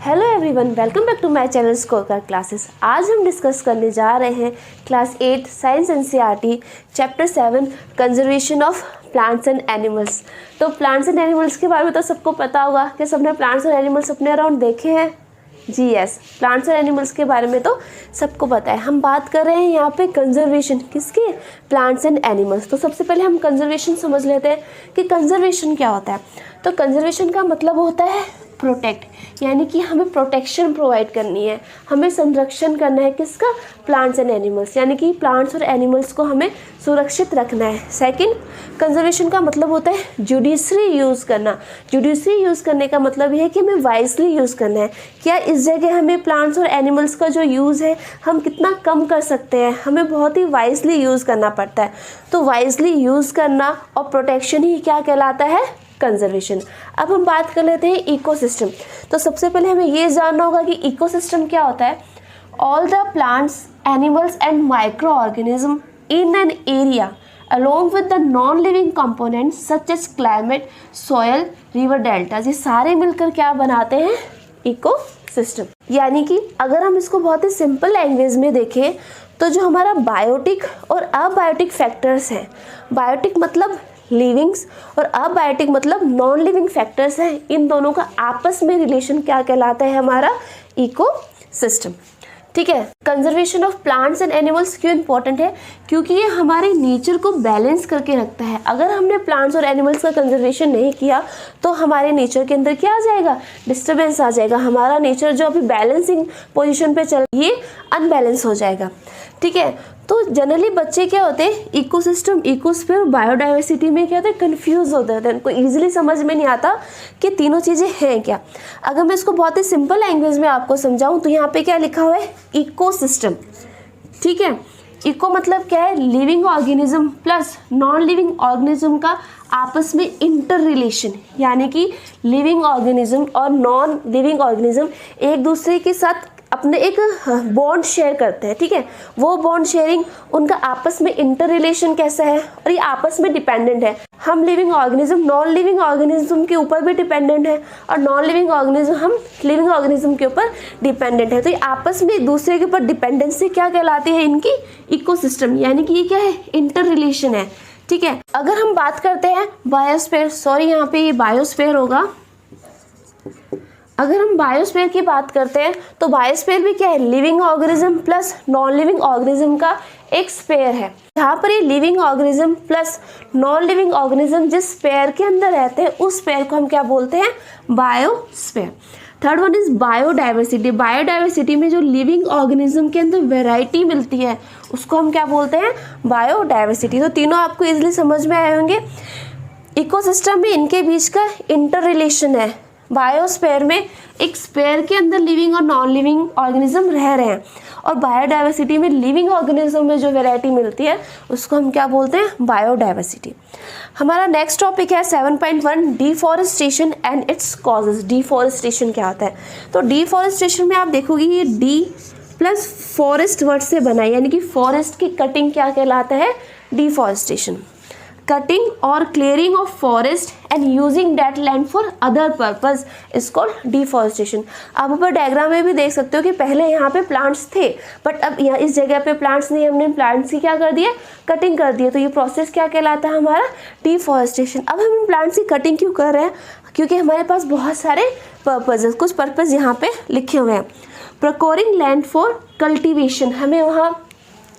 Hello everyone, welcome back to my channel scorecard classes. आज हम discuss करने जा रहे हैं class 8 science NCERT chapter 7 conservation of plants and animals. तो प्लांट्स एंड एनिमल्स के बारे में तो सबको पता होगा कि सबने प्लांट्स और एनिमल्स अपने अराउंड देखे हैं। जी यस, प्लांट्स और एनिमल्स के बारे में तो सबको पता है। हम बात कर रहे हैं यहाँ पे कंजर्वेशन किसके, प्लांट्स एंड एनिमल्स। तो सबसे पहले हम कंजर्वेशन समझ लेते हैं कि कंजर्वेशन क्या होता है। तो कंजर्वेशन का मतलब होता है प्रोटेक्ट, यानी कि हमें प्रोटेक्शन प्रोवाइड करनी है, हमें संरक्षण करना है किसका, प्लांट्स एंड एनिमल्स, यानी कि प्लांट्स और एनिमल्स को हमें सुरक्षित रखना है। सेकंड, कंजर्वेशन का मतलब होता है जुडिशरी यूज़ करना। जुडिशरी यूज़ करने का मतलब ये है कि हमें वाइजली यूज़ करना है। क्या इस जगह हमें प्लांट्स और एनिमल्स का जो यूज़ है हम कितना कम कर सकते हैं, हमें बहुत ही वाइजली यूज़ करना पड़ता है। तो वाइजली यूज़ करना और प्रोटेक्शन ही क्या कहलाता है, कंजर्वेशन। अब हम बात कर लेते हैं इकोसिस्टम। तो सबसे पहले हमें ये जानना होगा कि इकोसिस्टम क्या होता है। All the plants, animals and micro organism in an area along with the non-living components such as climate, soil, river deltas, ये सारे मिलकर क्या बनाते हैं, इकोसिस्टम। यानी कि अगर हम इसको बहुत ही सिंपल लैंग्वेज में देखें तो जो हमारा बायोटिक और अबायोटिक फैक्टर्स हैं, बायोटिक मतलब लिविंग्स और अबायोटिक मतलब नॉन लिविंग फैक्टर्स हैं, इन दोनों का आपस में रिलेशन क्या कहलाता है, हमारा इकोसिस्टम। ठीक है। Conservation of plants and animals क्यों इंपॉर्टेंट है, क्योंकि ये हमारे नेचर को बैलेंस करके रखता है। अगर हमने प्लांट्स और एनिमल्स का कंजर्वेशन नहीं किया तो हमारे नेचर के अंदर क्या आ जाएगा, डिस्टर्बेंस आ जाएगा। हमारा नेचर जो अभी बैलेंसिंग पोजीशन पे चल, ये अनबैलेंस हो जाएगा। ठीक है। तो जनरली बच्चे क्या होते हैं, इकोसिस्टम, इकोस्फीयर, बायोडाइवर्सिटी में क्या होते हैं, कंफ्यूज होते हैं, उनको इजीली समझ में नहीं आता कि तीनों चीज़ें हैं क्या। अगर मैं इसको बहुत ही सिंपल लैंग्वेज में आपको समझाऊं तो यहाँ पे क्या लिखा हुआ है, इकोसिस्टम। ठीक है। इको मतलब क्या है, living organism plus non living organism का आपस में इंटर रिलेशन, यानी कि लिविंग ऑर्गेनिज्म और नॉन लिविंग ऑर्गेनिज्म एक दूसरे के साथ अपने एक बॉन्ड शेयर करते हैं। ठीक है। वो बॉन्ड शेयरिंग, उनका आपस में इंटर रिलेशन कैसा है और ये आपस में डिपेंडेंट है। हम living organism non living organism के ऊपर भी डिपेंडेंट है और नॉन लिविंग ऑर्गेनिज्म हम लिविंग ऑर्गेनिज्म के ऊपर डिपेंडेंट है। तो ये आपस में एक दूसरे के ऊपर डिपेंडेंसी क्या कहलाती है, इनकी इकोसिस्टम, यानी कि ये क्या है, इंटर रिलेशन है। ठीक है। अगर हम बात करते हैं बायोस्फीयर, सॉरी यहाँ पे ये बायोस्फीयर होगा। अगर हम बायोस्फीयर की बात करते हैं तो बायोस्फीयर भी क्या है, living organism plus non living organism का एक स्पेयर है। यहाँ पर ये living organism plus non living organism जिस स्पेयर के अंदर रहते हैं उस स्पेयर को हम क्या बोलते हैं, biosphere. Third one is biodiversity. Biodiversity में जो लिविंग ऑर्गेनिज्म के अंदर वैरायटी मिलती है उसको हम क्या बोलते हैं, बायोडाइवर्सिटी। तो तीनों आपको इजीली समझ में आए होंगे। इकोसिस्टम में इनके बीच का इंटर रिलेशन है। बायोस्फीयर में एक स्फीयर के अंदर लिविंग और नॉन लिविंग ऑर्गेनिज्म रह रहे हैं और बायोडाइवर्सिटी में लिविंग ऑर्गेनिज्म में जो वैरायटी मिलती है उसको हम क्या बोलते हैं, बायोडाइवर्सिटी। हमारा नेक्स्ट टॉपिक है 7.1 deforestation and its causes. Deforestation क्या होता है, तो डिफॉरेस्टेशन में आप देखोगे ये डी प्लस फॉरेस्ट वर्ड से बना है, यानी कि फॉरेस्ट की कटिंग क्या कहलाता है, डिफॉरेस्टेशन। कटिंग और clearing of forest and using that land for other purpose is called deforestation. आप ऊपर डायग्राम में भी देख सकते हो कि पहले यहाँ पे प्लांट्स थे बट अब यहाँ इस जगह पे प्लांट्स नहीं, हमने प्लांट्स की क्या कर दिया, कटिंग कर दिया। तो ये प्रोसेस क्या कहलाता है, हमारा डिफॉरेस्टेशन। अब हम प्लांट्स की कटिंग क्यों कर रहे हैं, क्योंकि हमारे पास बहुत सारे पर्पज, कुछ पर्पज यहाँ पे लिखे हुए हैं। प्रोक्योरिंग लैंड फॉर कल्टिवेशन, हमें वहाँ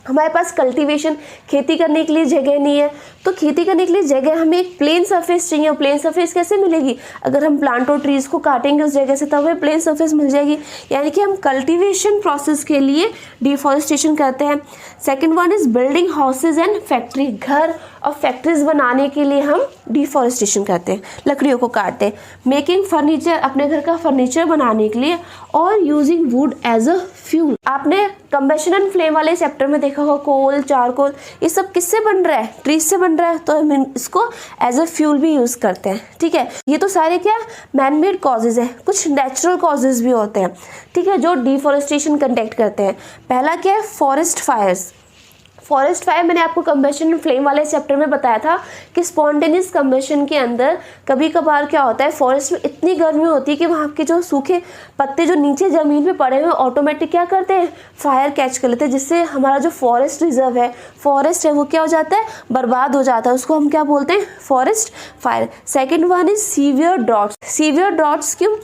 हमारे पास कल्टीवेशन, खेती करने के लिए जगह नहीं है, तो खेती करने के लिए जगह हमें एक प्लेन सरफेस चाहिए। और प्लेन सरफेस कैसे मिलेगी, अगर हम प्लांट और ट्रीज़ को काटेंगे उस जगह से तब हमें प्लेन सरफेस मिल जाएगी। यानी कि हम कल्टीवेशन प्रोसेस के लिए डिफॉरेस्टेशन करते हैं। Second one is building houses and factory, घर और फैक्ट्रीज बनाने के लिए हम डिफॉरेस्टेशन करते हैं, लकड़ियों को काटते हैं। मेकिंग फर्नीचर, अपने घर का फर्नीचर बनाने के लिए। और using wood as a fuel, आपने कंबेशन एंड फ्लेम वाले चैप्टर में देखा होगा, कोल, चारकोल, ये सब किससे बन रहा है, ट्रीज से बन रहा है, तो हम इसको एज अ फ्यूल भी यूज करते हैं। ठीक है। ये तो सारे क्या मैन मेड कॉजेज है, कुछ नेचुरल कॉजेज भी होते हैं। ठीक है, जो डिफॉरेस्टेशन कंडक्ट करते हैं। पहला क्या है, फॉरेस्ट फायर्स। फॉरेस्ट फायर मैंने आपको कंबशन फ्लेम वाले चैप्टर में बताया था कि स्पॉन्टेनियस कंबशन के अंदर कभी कभार क्या होता है, फॉरेस्ट में इतनी गर्मी होती है कि वहाँ के जो सूखे पत्ते जो नीचे ज़मीन पे पड़े हुए ऑटोमेटिक क्या करते हैं, फायर कैच कर लेते हैं, जिससे हमारा जो फॉरेस्ट रिजर्व है, फॉरेस्ट है, वो क्या हो जाता है, बर्बाद हो जाता है। उसको हम क्या बोलते हैं, forest fire. Second one is severe droughts. Severe droughts क्यों,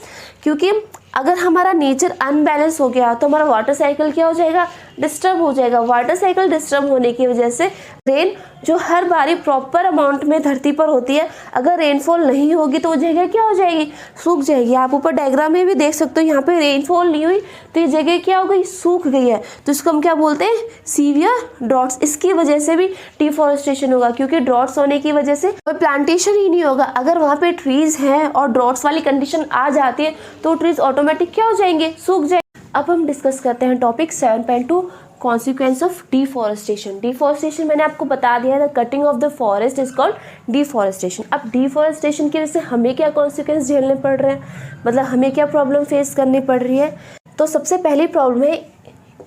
क्योंकि अगर हमारा नेचर अनबैलेंस हो गया तो हमारा वाटर साइकिल क्या हो जाएगा, डिस्टर्ब हो जाएगा। वाटर साइकिल डिस्टर्ब होने की वजह से रेन जो हर बारी प्रॉपर अमाउंट में धरती पर होती है, अगर रेनफॉल नहीं होगी तो वो जगह क्या हो जाएगी, सूख जाएगी। आप ऊपर डायग्राम में भी देख सकते हो, यहाँ पे रेनफॉल नहीं हुई तो ये जगह क्या हो गई, सूख गई है। तो इसको हम क्या बोलते हैं, सीवियर ड्रॉट्स। इसकी वजह से भी डिफॉरेस्टेशन होगा, क्योंकि ड्रॉट्स होने की वजह से कोई प्लांटेशन ही नहीं होगा। अगर वहाँ पे ट्रीज हैं और ड्रॉट्स वाली कंडीशन आ जाती है तो ट्रीज ऑटोमेटिक क्या हो जाएंगे, सूख जाएंगे। अब हम डिस्कस करते हैं topic 7.2 consequence of deforestation. Deforestation मैंने आपको बता दिया था, cutting of the forest is called deforestation. अब डिफॉरेस्टेशन की वजह से हमें क्या कॉन्सिक्वेंस झेलने पड़ रहे हैं, मतलब हमें क्या प्रॉब्लम फेस करनी पड़ रही है। तो सबसे पहली प्रॉब्लम है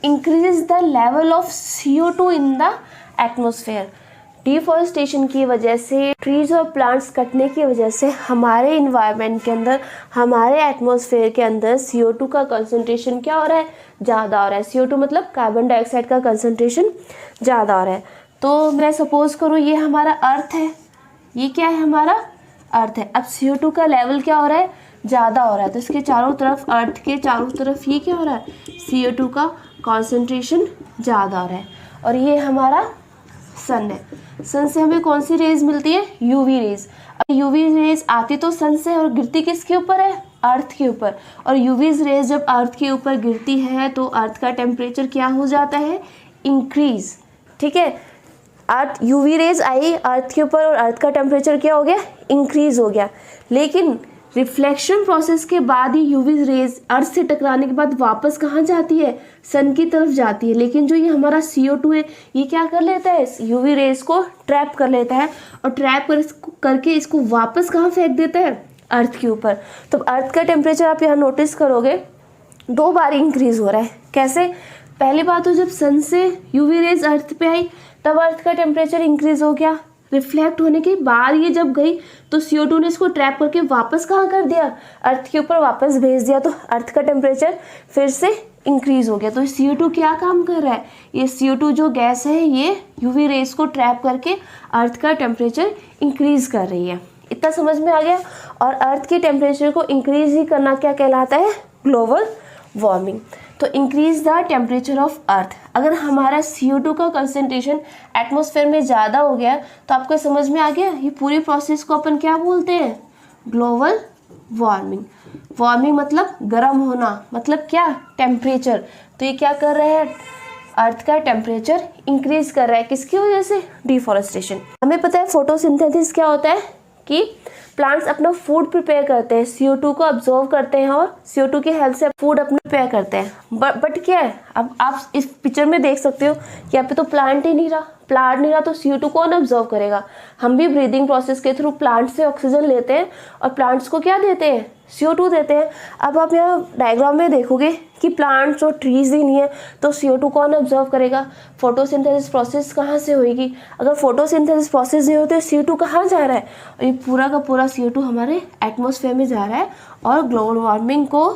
increase the level of CO2 in the atmosphere. Deforestation की वजह से, ट्रीज और प्लांट्स कटने की वजह से हमारे इन्वायरमेंट के अंदर, हमारे एटमॉस्फेयर के अंदर CO2 का कंसंट्रेशन क्या हो रहा है, ज़्यादा हो रहा है। CO2 मतलब कार्बन डाइऑक्साइड का कंसंट्रेशन ज़्यादा हो रहा है। तो मैं सपोज करूँ ये हमारा अर्थ है, ये क्या है, हमारा अर्थ है। अब CO2 का लेवल क्या हो रहा है, ज़्यादा हो रहा है, तो इसके चारों तरफ, अर्थ के चारों तरफ ये क्या हो रहा है, CO2 का कॉन्सेंट्रेशन ज़्यादा हो रहा है। और ये हमारा सन है। सन से हमें कौन सी रेज मिलती है, यूवी रेज। अब यूवी रेज आती तो सन से और गिरती किसके ऊपर है, अर्थ के ऊपर। और यूवी रेज जब अर्थ के ऊपर गिरती है तो अर्थ का टेम्परेचर क्या हो जाता है, इंक्रीज। ठीक है, अर्थ यूवी रेज आई अर्थ के ऊपर और अर्थ का टेम्परेचर क्या हो गया, इंक्रीज हो गया। लेकिन रिफ्लेक्शन प्रोसेस के बाद ही यूवी रेज अर्थ से टकराने के बाद वापस कहाँ जाती है, सन की तरफ जाती है। लेकिन जो ये हमारा CO2 है, ये क्या कर लेता है, यूवी रेज को ट्रैप कर लेता है और ट्रैप करके इसको वापस कहाँ फेंक देता है, अर्थ के ऊपर। तो अर्थ का टेम्परेचर आप यहाँ नोटिस करोगे 2 बार इंक्रीज हो रहा है। कैसे, पहली बात तो जब सन से यूवी रेज अर्थ पे आई तब अर्थ का टेम्परेचर इंक्रीज हो गया। रिफ्लेक्ट होने के बाद ये जब गई तो CO2 ने इसको ट्रैप करके वापस कहाँ कर दिया, अर्थ के ऊपर वापस भेज दिया। तो अर्थ का टेम्परेचर फिर से इंक्रीज हो गया। तो CO2 क्या काम कर रहा है, ये CO2 जो गैस है ये यूवी रेज को ट्रैप करके अर्थ का टेम्परेचर इंक्रीज कर रही है। इतना समझ में आ गया। और अर्थ के टेम्परेचर को इंक्रीज ही करना क्या कहलाता है, ग्लोबल वार्मिंग। तो increase the temperature of earth. अगर हमारा CO2 का कंसंट्रेशन एटमॉस्फेयर में ज़्यादा हो गया तो आपको समझ में आ गया, ये पूरी प्रोसेस को अपन क्या बोलते हैं, ग्लोबल वार्मिंग। वार्मिंग मतलब गर्म होना, मतलब क्या, टेम्परेचर। तो ये क्या कर रहा है, अर्थ का टेम्परेचर इंक्रीज कर रहा है, किसकी वजह से, डिफॉरेस्टेशन। हमें पता है फोटोसिंथेसिस क्या होता है, कि प्लांट्स अपना फूड प्रिपेयर करते हैं, CO2 को अब्जॉर्व करते हैं और CO2 की हेल्प से फूड अपना प्रिपेयर करते हैं। बट क्या है, अब आप इस पिक्चर में देख सकते हो कि यहाँ पे तो प्लांट ही नहीं रहा, प्लांट नहीं रहा तो CO2 कौन अब्जॉर्व करेगा। हम भी ब्रीदिंग प्रोसेस के थ्रू प्लांट से ऑक्सीजन लेते हैं और प्लांट्स को क्या देते हैं, CO2 देते हैं। अब आप यहाँ डायग्राम में देखोगे कि प्लांट्स और ट्रीज ही नहीं है तो CO2 कौन अब्जॉर्व करेगा, फोटोसिंथेसिस प्रोसेस कहाँ से होएगी। अगर फोटोसिंथेसिस प्रोसेस नहीं होते CO2 कहाँ जा रहा है, और ये पूरा का पूरा CO2 हमारे एटमॉस्फेयर में जा रहा है और ग्लोबल वार्मिंग को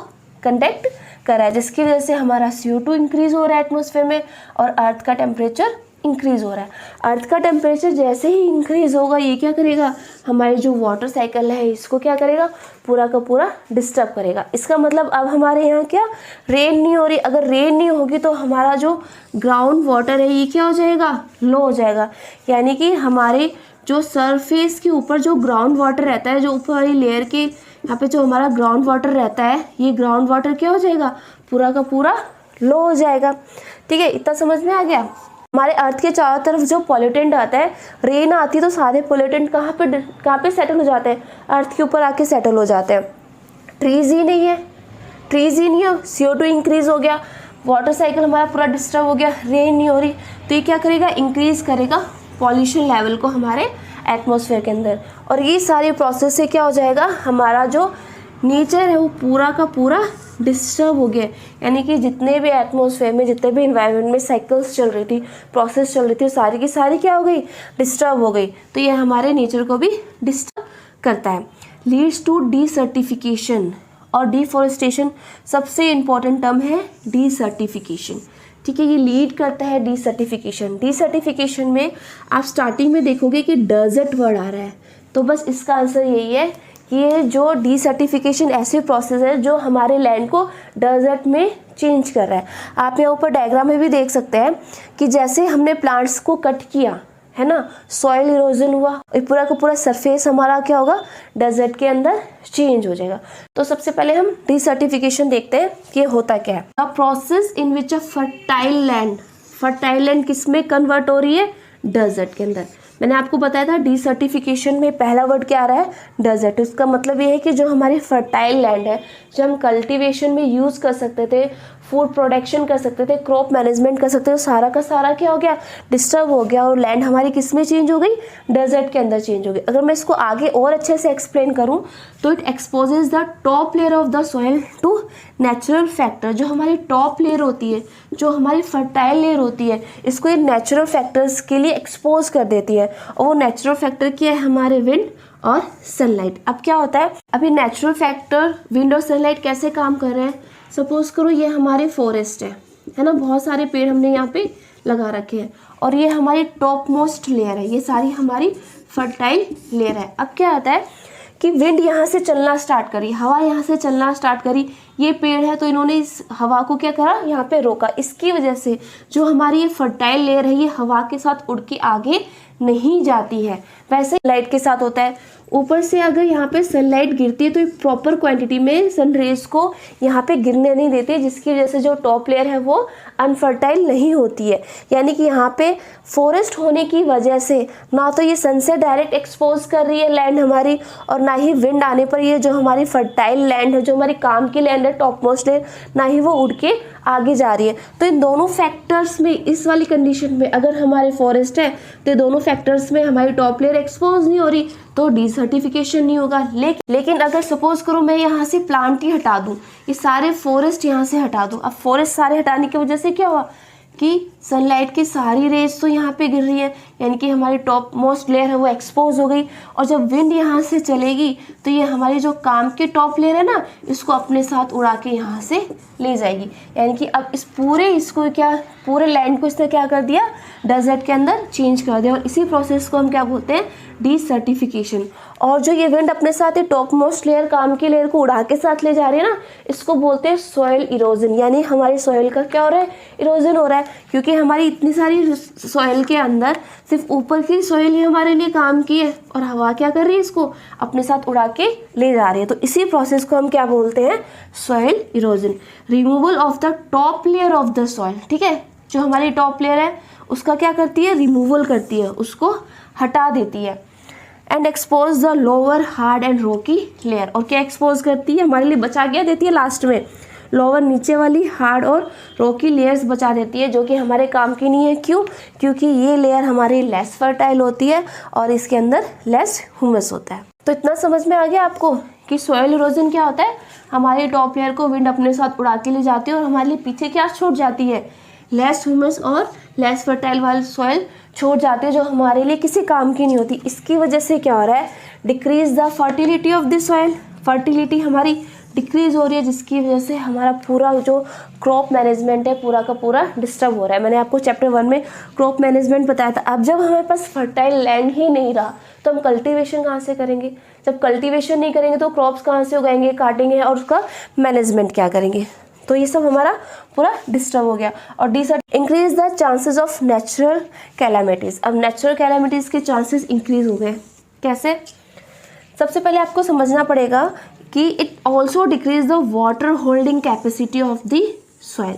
कंडक्ट कर रहा है, जिसकी वजह से हमारा CO2 इंक्रीज हो रहा है एटमॉस्फेयर में और अर्थ का टेम्परेचर इंक्रीज हो रहा है। अर्थ का टेम्परेचर जैसे ही इंक्रीज होगा ये क्या करेगा, हमारी जो वाटर साइकिल है इसको क्या करेगा, पूरा का पूरा डिस्टर्ब करेगा। इसका मतलब अब हमारे यहाँ क्या, रेन नहीं हो रही। अगर रेन नहीं होगी तो हमारा जो ग्राउंड वाटर है ये क्या हो जाएगा, लो हो जाएगा। यानी कि हमारे जो सरफेस के ऊपर जो ग्राउंड वाटर रहता है, जो ऊपर वाली लेयर के यहाँ पे जो हमारा ग्राउंड वाटर रहता है, ये ग्राउंड वाटर क्या हो जाएगा, पूरा का पूरा लो हो जाएगा। ठीक है, इतना समझ में आ गया। हमारे अर्थ के चारों तरफ जो पॉल्यूटेंट आता है, रेन आती है तो सारे पॉल्यूटेंट कहाँ पे सेटल हो जाते हैं, अर्थ के ऊपर आके सेटल हो जाते हैं। ट्रीज ही नहीं है, CO2 इंक्रीज हो गया, वाटर साइकिल हमारा पूरा डिस्टर्ब हो गया, रेन नहीं हो रही तो ये क्या करेगा, इंक्रीज करेगा पॉल्यूशन लेवल को हमारे एटमॉस्फेयर के अंदर। और ये सारी प्रोसेस से क्या हो जाएगा, हमारा जो नेचर है वो पूरा का पूरा डिस्टर्ब हो गया, यानी कि जितने भी एटमॉस्फेयर में, जितने भी इन्वायरमेंट में साइकिल्स चल रही थी, प्रोसेस चल रही थी, सारी की सारी क्या हो गई, डिस्टर्ब हो गई। तो ये हमारे नेचर को भी डिस्टर्ब करता है। लीड्स टू डीसर्टिफिकेशन और डिफॉरेस्टेशन, सबसे इम्पॉर्टेंट टर्म है डीसर्टिफिकेशन, ठीक है। ये लीड करता है डीसर्टिफिकेशन। डीसर्टिफिकेशन में आप स्टार्टिंग में देखोगे कि डेजर्ट वर्ड आ रहा है, तो बस इसका आंसर यही है कि ये जो डीसर्टिफिकेशन ऐसे प्रोसेस है जो हमारे लैंड को डेजर्ट में चेंज कर रहा है। आप यहाँ ऊपर डायग्राम में भी देख सकते हैं कि जैसे हमने प्लांट्स को कट किया है ना, सॉइल इरोजन हुआ, पूरा का पूरा सरफेस हमारा क्या होगा, डेजर्ट के अंदर चेंज हो जाएगा। तो सबसे पहले हम डीसर्टिफिकेशन देखते हैं कि ये होता क्या है। A process in which a fertile land किस में कन्वर्ट हो रही है, डेजर्ट के अंदर। मैंने आपको बताया था डीसर्टिफिकेशन में पहला वर्ड क्या आ रहा है, डेजर्ट। इसका मतलब ये है कि जो हमारी फर्टाइल लैंड है, जो हम कल्टीवेशन में यूज़ कर सकते थे, फूड प्रोडक्शन कर सकते थे, क्रॉप मैनेजमेंट कर सकते थे, सारा का सारा क्या हो गया, डिस्टर्ब हो गया और लैंड हमारी किस में चेंज हो गई, डेजर्ट के अंदर चेंज हो गई। अगर मैं इसको आगे और अच्छे से एक्सप्लेन करूं तो it exposes the top layer of the soil to natural factor. जो हमारी टॉप लेयर होती है, जो हमारी फर्टाइल लेयर होती है, इसको ये नेचुरल फैक्टर्स के लिए एक्सपोज कर देती है। और वो नेचुरल फैक्टर क्या है, हमारे विंड और सनलाइट। अब क्या होता है, अभी नेचुरल फैक्टर विंड और सनलाइट कैसे काम कर रहे हैं। सपोज करो ये हमारे फॉरेस्ट है ना, बहुत सारे पेड़ हमने यहाँ पे लगा रखे हैं और ये हमारी टॉप मोस्ट लेयर है, ये सारी हमारी फर्टाइल लेयर है। अब क्या होता है कि विंड यहाँ से चलना स्टार्ट करी, हवा यहाँ से चलना स्टार्ट करी, ये पेड़ है तो इन्होंने इस हवा को क्या करा, यहाँ पे रोका। इसकी वजह से जो हमारी ये फर्टाइल लेयर है, ये हवा के साथ उड़ के आगे नहीं जाती है। वैसे लाइट के साथ होता है, ऊपर से अगर यहाँ पे सनलाइट गिरती है तो एक प्रॉपर क्वांटिटी में सन रेज को यहाँ पे गिरने नहीं देते, जिसकी वजह से जो टॉप लेयर है वो अनफर्टाइल नहीं होती है। यानी कि यहाँ पे फॉरेस्ट होने की वजह से ना तो ये सन से डायरेक्ट एक्सपोज कर रही है लैंड हमारी, और ना ही विंड आने पर ये जो हमारी फर्टाइल लैंड है, जो हमारी काम की लैंड है टॉप मोस्ट लेयर, ना ही वो उड़ के आगे जा रही है। तो इन दोनों फैक्टर्स में, इस वाली कंडीशन में अगर हमारे फॉरेस्ट है तो ये दोनों फैक्टर्स में हमारी टॉप लेयर एक्सपोज नहीं हो रही तो डीसर्टिफिकेशन नहीं होगा। लेकिन अगर सपोज करो मैं यहाँ से प्लांट ही हटा दूँ, ये सारे फॉरेस्ट यहाँ से हटा दूँ, अब फॉरेस्ट सारे हटाने की वजह से क्या हुआ कि सनलाइट की सारी रेज तो यहाँ पे गिर रही है, यानी कि हमारी टॉप मोस्ट लेयर है वो एक्सपोज हो गई। और जब विंड यहाँ से चलेगी तो ये हमारी जो काम की टॉप लेयर है ना, इसको अपने साथ उड़ा के यहाँ से ले जाएगी। यानी कि अब इस पूरे लैंड को इसने क्या कर दिया, डेजर्ट के अंदर चेंज कर दिया। और इसी प्रोसेस को हम क्या बोलते हैं, डीसर्टिफिकेशन। और जो ये विंड अपने साथ ही टॉप मोस्ट लेयर, काम की लेयर को उड़ा के साथ ले जा रही है ना, इसको बोलते हैं सॉइल इरोजन। यानी हमारी सॉइल का क्या हो रहा है, इरोजन हो रहा है, क्योंकि हमारी इतनी सारी सॉइल के अंदर सिर्फ ऊपर की सॉइल ही हमारे लिए काम की है और हवा क्या कर रही है, इसको अपने साथ उड़ा के ले जा रही है। तो इसी प्रोसेस को हम क्या बोलते हैं, soil erosion. Removal of the top layer of the soil, ठीक है, जो हमारी टॉप लेयर है उसका क्या करती है, रिमूवल करती है, उसको हटा देती है। And expose the lower hard and Rocky layer, और क्या एक्सपोज करती है, हमारे लिए बचा क्या देती है, लास्ट में लोअर नीचे वाली हार्ड और रॉकी लेयर्स बचा देती है, जो कि हमारे काम की नहीं है। क्यों, क्योंकि ये लेयर हमारी लेस फर्टाइल होती है और इसके अंदर लेस ह्यूमस होता है। तो इतना समझ में आ गया आपको कि सॉइल इरोजन क्या होता है, हमारी टॉप लेयर को विंड अपने साथ उड़ा के ले जाती है और हमारे लिए पीछे क्या छोड़ जाती है, लेस ह्यूमस और लेस फर्टाइल वाली सॉइल छोड़ जाती है, जो हमारे लिए किसी काम की नहीं होती। इसकी वजह से क्या हो रहा है, decrease the fertility of the soil, fertility हमारी डिक्रीज हो रही है, जिसकी वजह से हमारा पूरा जो क्रॉप मैनेजमेंट है पूरा का पूरा डिस्टर्ब हो रहा है। मैंने आपको चैप्टर 1 में क्रॉप मैनेजमेंट बताया था। अब जब हमारे पास फर्टाइल लैंड ही नहीं रहा तो हम कल्टीवेशन कहाँ से करेंगे, जब कल्टीवेशन नहीं करेंगे तो क्रॉप्स कहाँ से उगाएंगे, काटेंगे, और उसका मैनेजमेंट क्या करेंगे। तो ये सब हमारा पूरा डिस्टर्ब हो गया। और increase the chances of natural calamities. अब नेचुरल कैलामिटीज़ के चांसेस इंक्रीज हो गए कैसे, सबसे पहले आपको समझना पड़ेगा कि it also decrease the water holding capacity of the soil.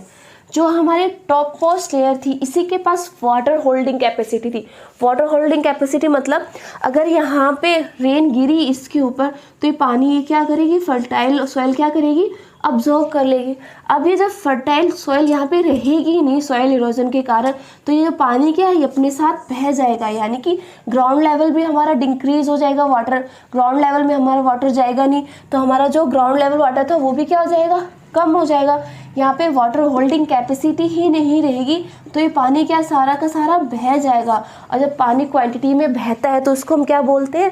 जो हमारे टॉप मोस्ट लेयर थी इसी के पास वाटर होल्डिंग कैपेसिटी थी। वाटर होल्डिंग कैपेसिटी मतलब अगर यहाँ पे रेन गिरी इसके ऊपर तो ये पानी ये क्या करेगी, फर्टाइल सॉइल क्या करेगी, अब्जॉर्व कर लेगी। अब ये जब फर्टाइल सॉइल यहाँ पे रहेगी नहीं सॉइल इरोजन के कारण, तो ये पानी क्या है, ये अपने साथ बह जाएगा, यानी कि ग्राउंड लेवल भी हमारा डिक्रीज हो जाएगा। वाटर ग्राउंड लेवल में हमारा वाटर जाएगा नहीं, तो हमारा जो ग्राउंड लेवल वाटर था वो भी क्या हो जाएगा, कम हो जाएगा, यहाँ पे वाटर होल्डिंग कैपेसिटी ही नहीं रहेगी, तो ये पानी क्या सारा का सारा बह जाएगा। और जब पानी क्वांटिटी में बहता है तो उसको हम क्या बोलते हैं,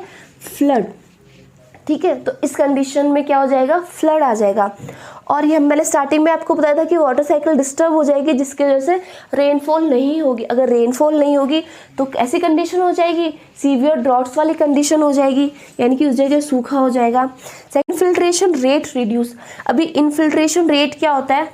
फ्लड। ठीक है, तो इस कंडीशन में क्या हो जाएगा, फ्लड आ जाएगा। और ये मैंने स्टार्टिंग में आपको बताया था कि वाटर साइकिल डिस्टर्ब हो जाएगी, जिसकी वजह से रेनफॉल नहीं होगी। अगर रेनफॉल नहीं होगी तो ऐसी कंडीशन हो जाएगी, सीवियर ड्रॉट्स वाली कंडीशन हो जाएगी, यानी कि उस जगह सूखा हो जाएगा। Second, infiltration rate reduce. अभी इनफिल्ट्रेशन रेट क्या होता है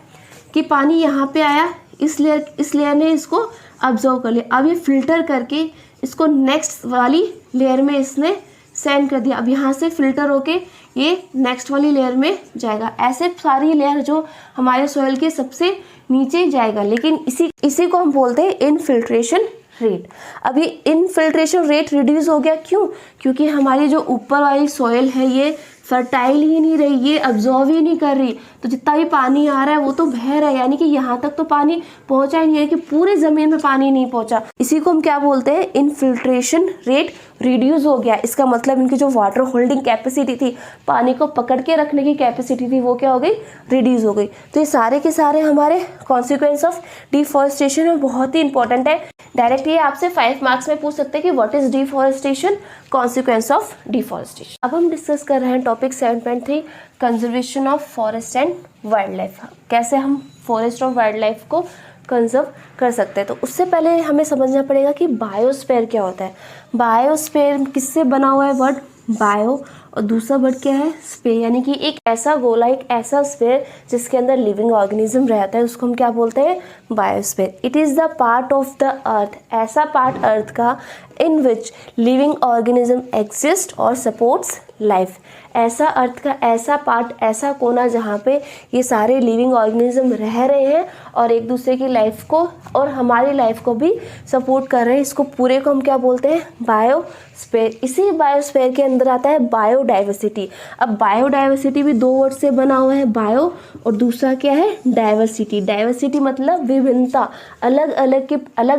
कि पानी यहाँ पे आया, इस लेयर ने इसको ऑब्जर्व कर लिया, अब ये फिल्टर करके इसको नेक्स्ट वाली लेयर में इसने सेंड कर दिया। अब यहाँ से फिल्टर होके ये नेक्स्ट वाली लेयर में जाएगा। ऐसे सारी लेयर जो हमारे सॉइल के सबसे नीचे जाएगा, लेकिन इसी को हम बोलते हैं इनफिल्ट्रेशन रेट। अभी इनफिल्ट्रेशन रेट रिड्यूस हो गया, क्यों? क्योंकि हमारी जो ऊपर वाली सॉइल है ये फर्टाइल ही नहीं रही, ये अब्जॉर्व ही नहीं कर रही, तो जितना भी पानी आ रहा है वो तो बह रहा है, यानी कि यहाँ तक तो पानी पहुंचा ही नहीं है, कि पूरे जमीन में पानी नहीं पहुंचा। इसी को हम क्या बोलते हैं, इनफिल्ट्रेशन रेट रिड्यूस हो गया। इसका मतलब इनकी जो वाटर होल्डिंग कैपेसिटी थी, पानी को पकड़ के रखने की कैपेसिटी थी, वो क्या हो गई, रिड्यूस हो गई। तो ये सारे के सारे हमारे कॉन्सिक्वेंस ऑफ डिफॉरेस्टेशन में बहुत ही इंपॉर्टेंट है। डायरेक्ट ये आपसे 5 मार्क्स में पूछ सकते हैं कि what is deforestation, consequence of deforestation. अब हम डिस्कस कर रहे हैं topic 7.3 conservation of forest and wildlife. कैसे हम फॉरेस्ट और वाइल्ड लाइफ को कंजर्व कर सकते हैं। तो उससे पहले हमें समझना पड़ेगा कि बायोस्फीयर क्या होता है। बायोस्फीयर किससे बना हुआ है, वर्ड बायो, और दूसरा वर्ड क्या है, स्फीयर, यानी कि एक ऐसा गोला, एक ऐसा स्फीयर जिसके अंदर लिविंग ऑर्गेनिज्म रहता है, उसको हम क्या बोलते हैं, biosphere. It is the part of the earth, ऐसा पार्ट अर्थ का इन विच लिविंग ऑर्गेनिज्म एग्जिस्ट और सपोर्ट्स लाइफ। ऐसा अर्थ का ऐसा पार्ट, ऐसा कोना जहाँ पे ये सारे लिविंग ऑर्गेनिज्म रह रहे हैं और एक दूसरे की लाइफ को और हमारी लाइफ को भी सपोर्ट कर रहे हैं, इसको पूरे को हम क्या बोलते हैं, बायोस्फीयर। इसी बायोस्फीयर के अंदर आता है बायोडाइवर्सिटी। अब बायोडाइवर्सिटी भी 2 वर्ड से बना हुआ है, बायो और दूसरा क्या है, डाइवर्सिटी। डाइवर्सिटी मतलब विभिन्नता, अलग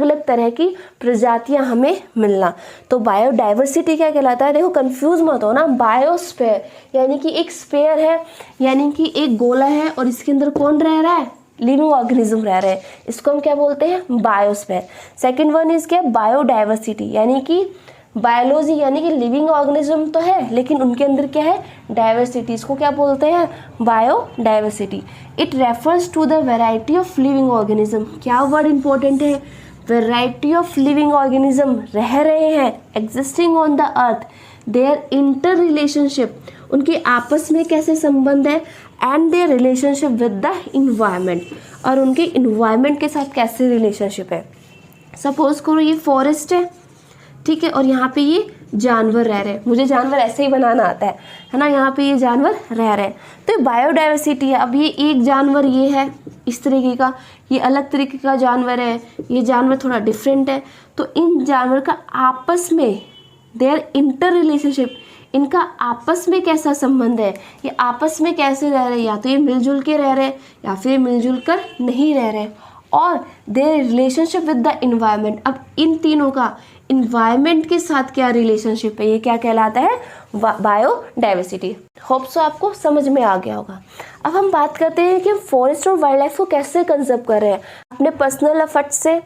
अलग तरह की प्रजातियां हमें मिलना। तो बायोडाइवर्सिटी क्या कहलाता है, देखो कंफ्यूज मत हो ना, बायोस्फीयर यानी कि एक स्फीयर है, यानी कि एक गोला है और इसके अंदर कौन रह रहा है, लिविंग ऑर्गेनिज्म रह रहे हैं, इसको हम क्या बोलते हैं, बायोस्फीयर। सेकंड वन इज क्या, बायोडाइवर्सिटी, यानी कि बायोलॉजी, यानी कि लिविंग ऑर्गेनिज्म तो है लेकिन उनके अंदर क्या है, डाइवर्सिटी, इसको क्या बोलते हैं, biodiversity. It refers to the variety of living organism. क्या वर्ड इंपॉर्टेंट है, वैरायटी ऑफ लिविंग ऑर्गेनिज्म रह रहे हैं, existing on the earth, their inter relationship, उनके आपस में कैसे संबंध है, and their relationship with the environment, और उनके इन्वायरमेंट के साथ कैसे रिलेशनशिप है। सपोज करो ये फॉरेस्ट है, ठीक है, और यहाँ पे ये जानवर रह रहे हैं, मुझे जानवर ऐसे ही बनाना आता है ना, यहाँ पे ये जानवर रह रहे हैं, तो ये बायोडाइवर्सिटी है। अब ये एक जानवर ये है इस तरीके का, ये अलग तरीके का जानवर है, ये जानवर थोड़ा डिफरेंट है, तो इन जानवर का आपस में देयर इंटर रिलेशनशिप, इनका आपस में कैसा संबंध है, ये आपस में कैसे रह रहे हैं, या तो ये मिलजुल के रह रहे हैं या फिर मिलजुल कर नहीं रह रहे, और there relationship with the environment. अब इन तीनों का इन्वायरमेंट के साथ क्या रिलेशनशिप है, ये क्या कहलाता है, बायोडाइवर्सिटी। होप सो आपको समझ में आ गया होगा। अब हम बात करते हैं कि हम फॉरेस्ट और वाइल्ड लाइफ को कैसे कंजर्व कर रहे हैं, अपने पर्सनल एफर्ट से,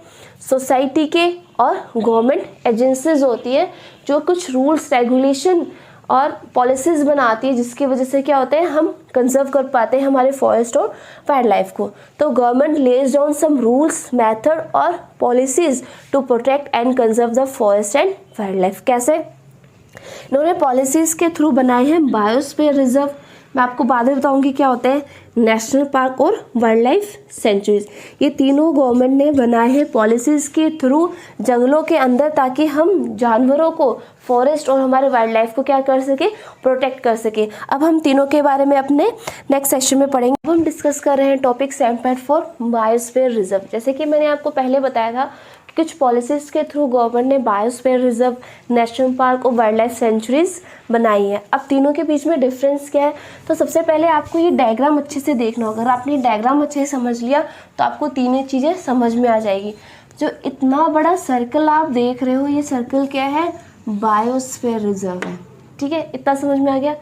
सोसाइटी के और गवर्नमेंट एजेंसीज होती है जो कुछ रूल्स रेगुलेशन और पॉलिसीज़ बनाती है, जिसकी वजह से क्या होता है, हम कंजर्व कर पाते हैं हमारे फॉरेस्ट और वाइल्ड लाइफ को। तो government lays down some rules, method और policies to protect and conserve the forest and wildlife. कैसे इन्होंने पॉलिसीज़ के थ्रू बनाए हैं बायोस्फीयर रिजर्व, मैं आपको बाद में बताऊंगी क्या होते हैं, नेशनल पार्क और वाइल्ड लाइफ सेंचुरीज। ये तीनों गवर्नमेंट ने बनाए हैं पॉलिसीज़ के थ्रू जंगलों के अंदर, ताकि हम जानवरों को, फॉरेस्ट और हमारे वाइल्ड लाइफ को क्या कर सके, प्रोटेक्ट कर सके। अब हम तीनों के बारे में अपने नेक्स्ट सेक्शन में पढ़ेंगे। अब हम डिस्कस कर रहे हैं टॉपिक 7.4 बायोस्फीयर रिजर्व। जैसे कि मैंने आपको पहले बताया था, कुछ पॉलिसीज़ के थ्रू गवर्नमेंट ने बायोस्फीयर रिजर्व, नेशनल पार्क और वाइल्ड लाइफ सेंचुरीज बनाई है। अब तीनों के बीच में डिफरेंस क्या है, तो सबसे पहले आपको ये डायग्राम अच्छे से देखना होगा। अगर आपने डायग्राम अच्छे से समझ लिया तो आपको तीनों चीज़ें समझ में आ जाएगी। जो इतना बड़ा सर्कल आप देख रहे हो, ये सर्कल क्या है, बायोस्फीयर रिजर्व है, ठीक है, इतना समझ में आ गया।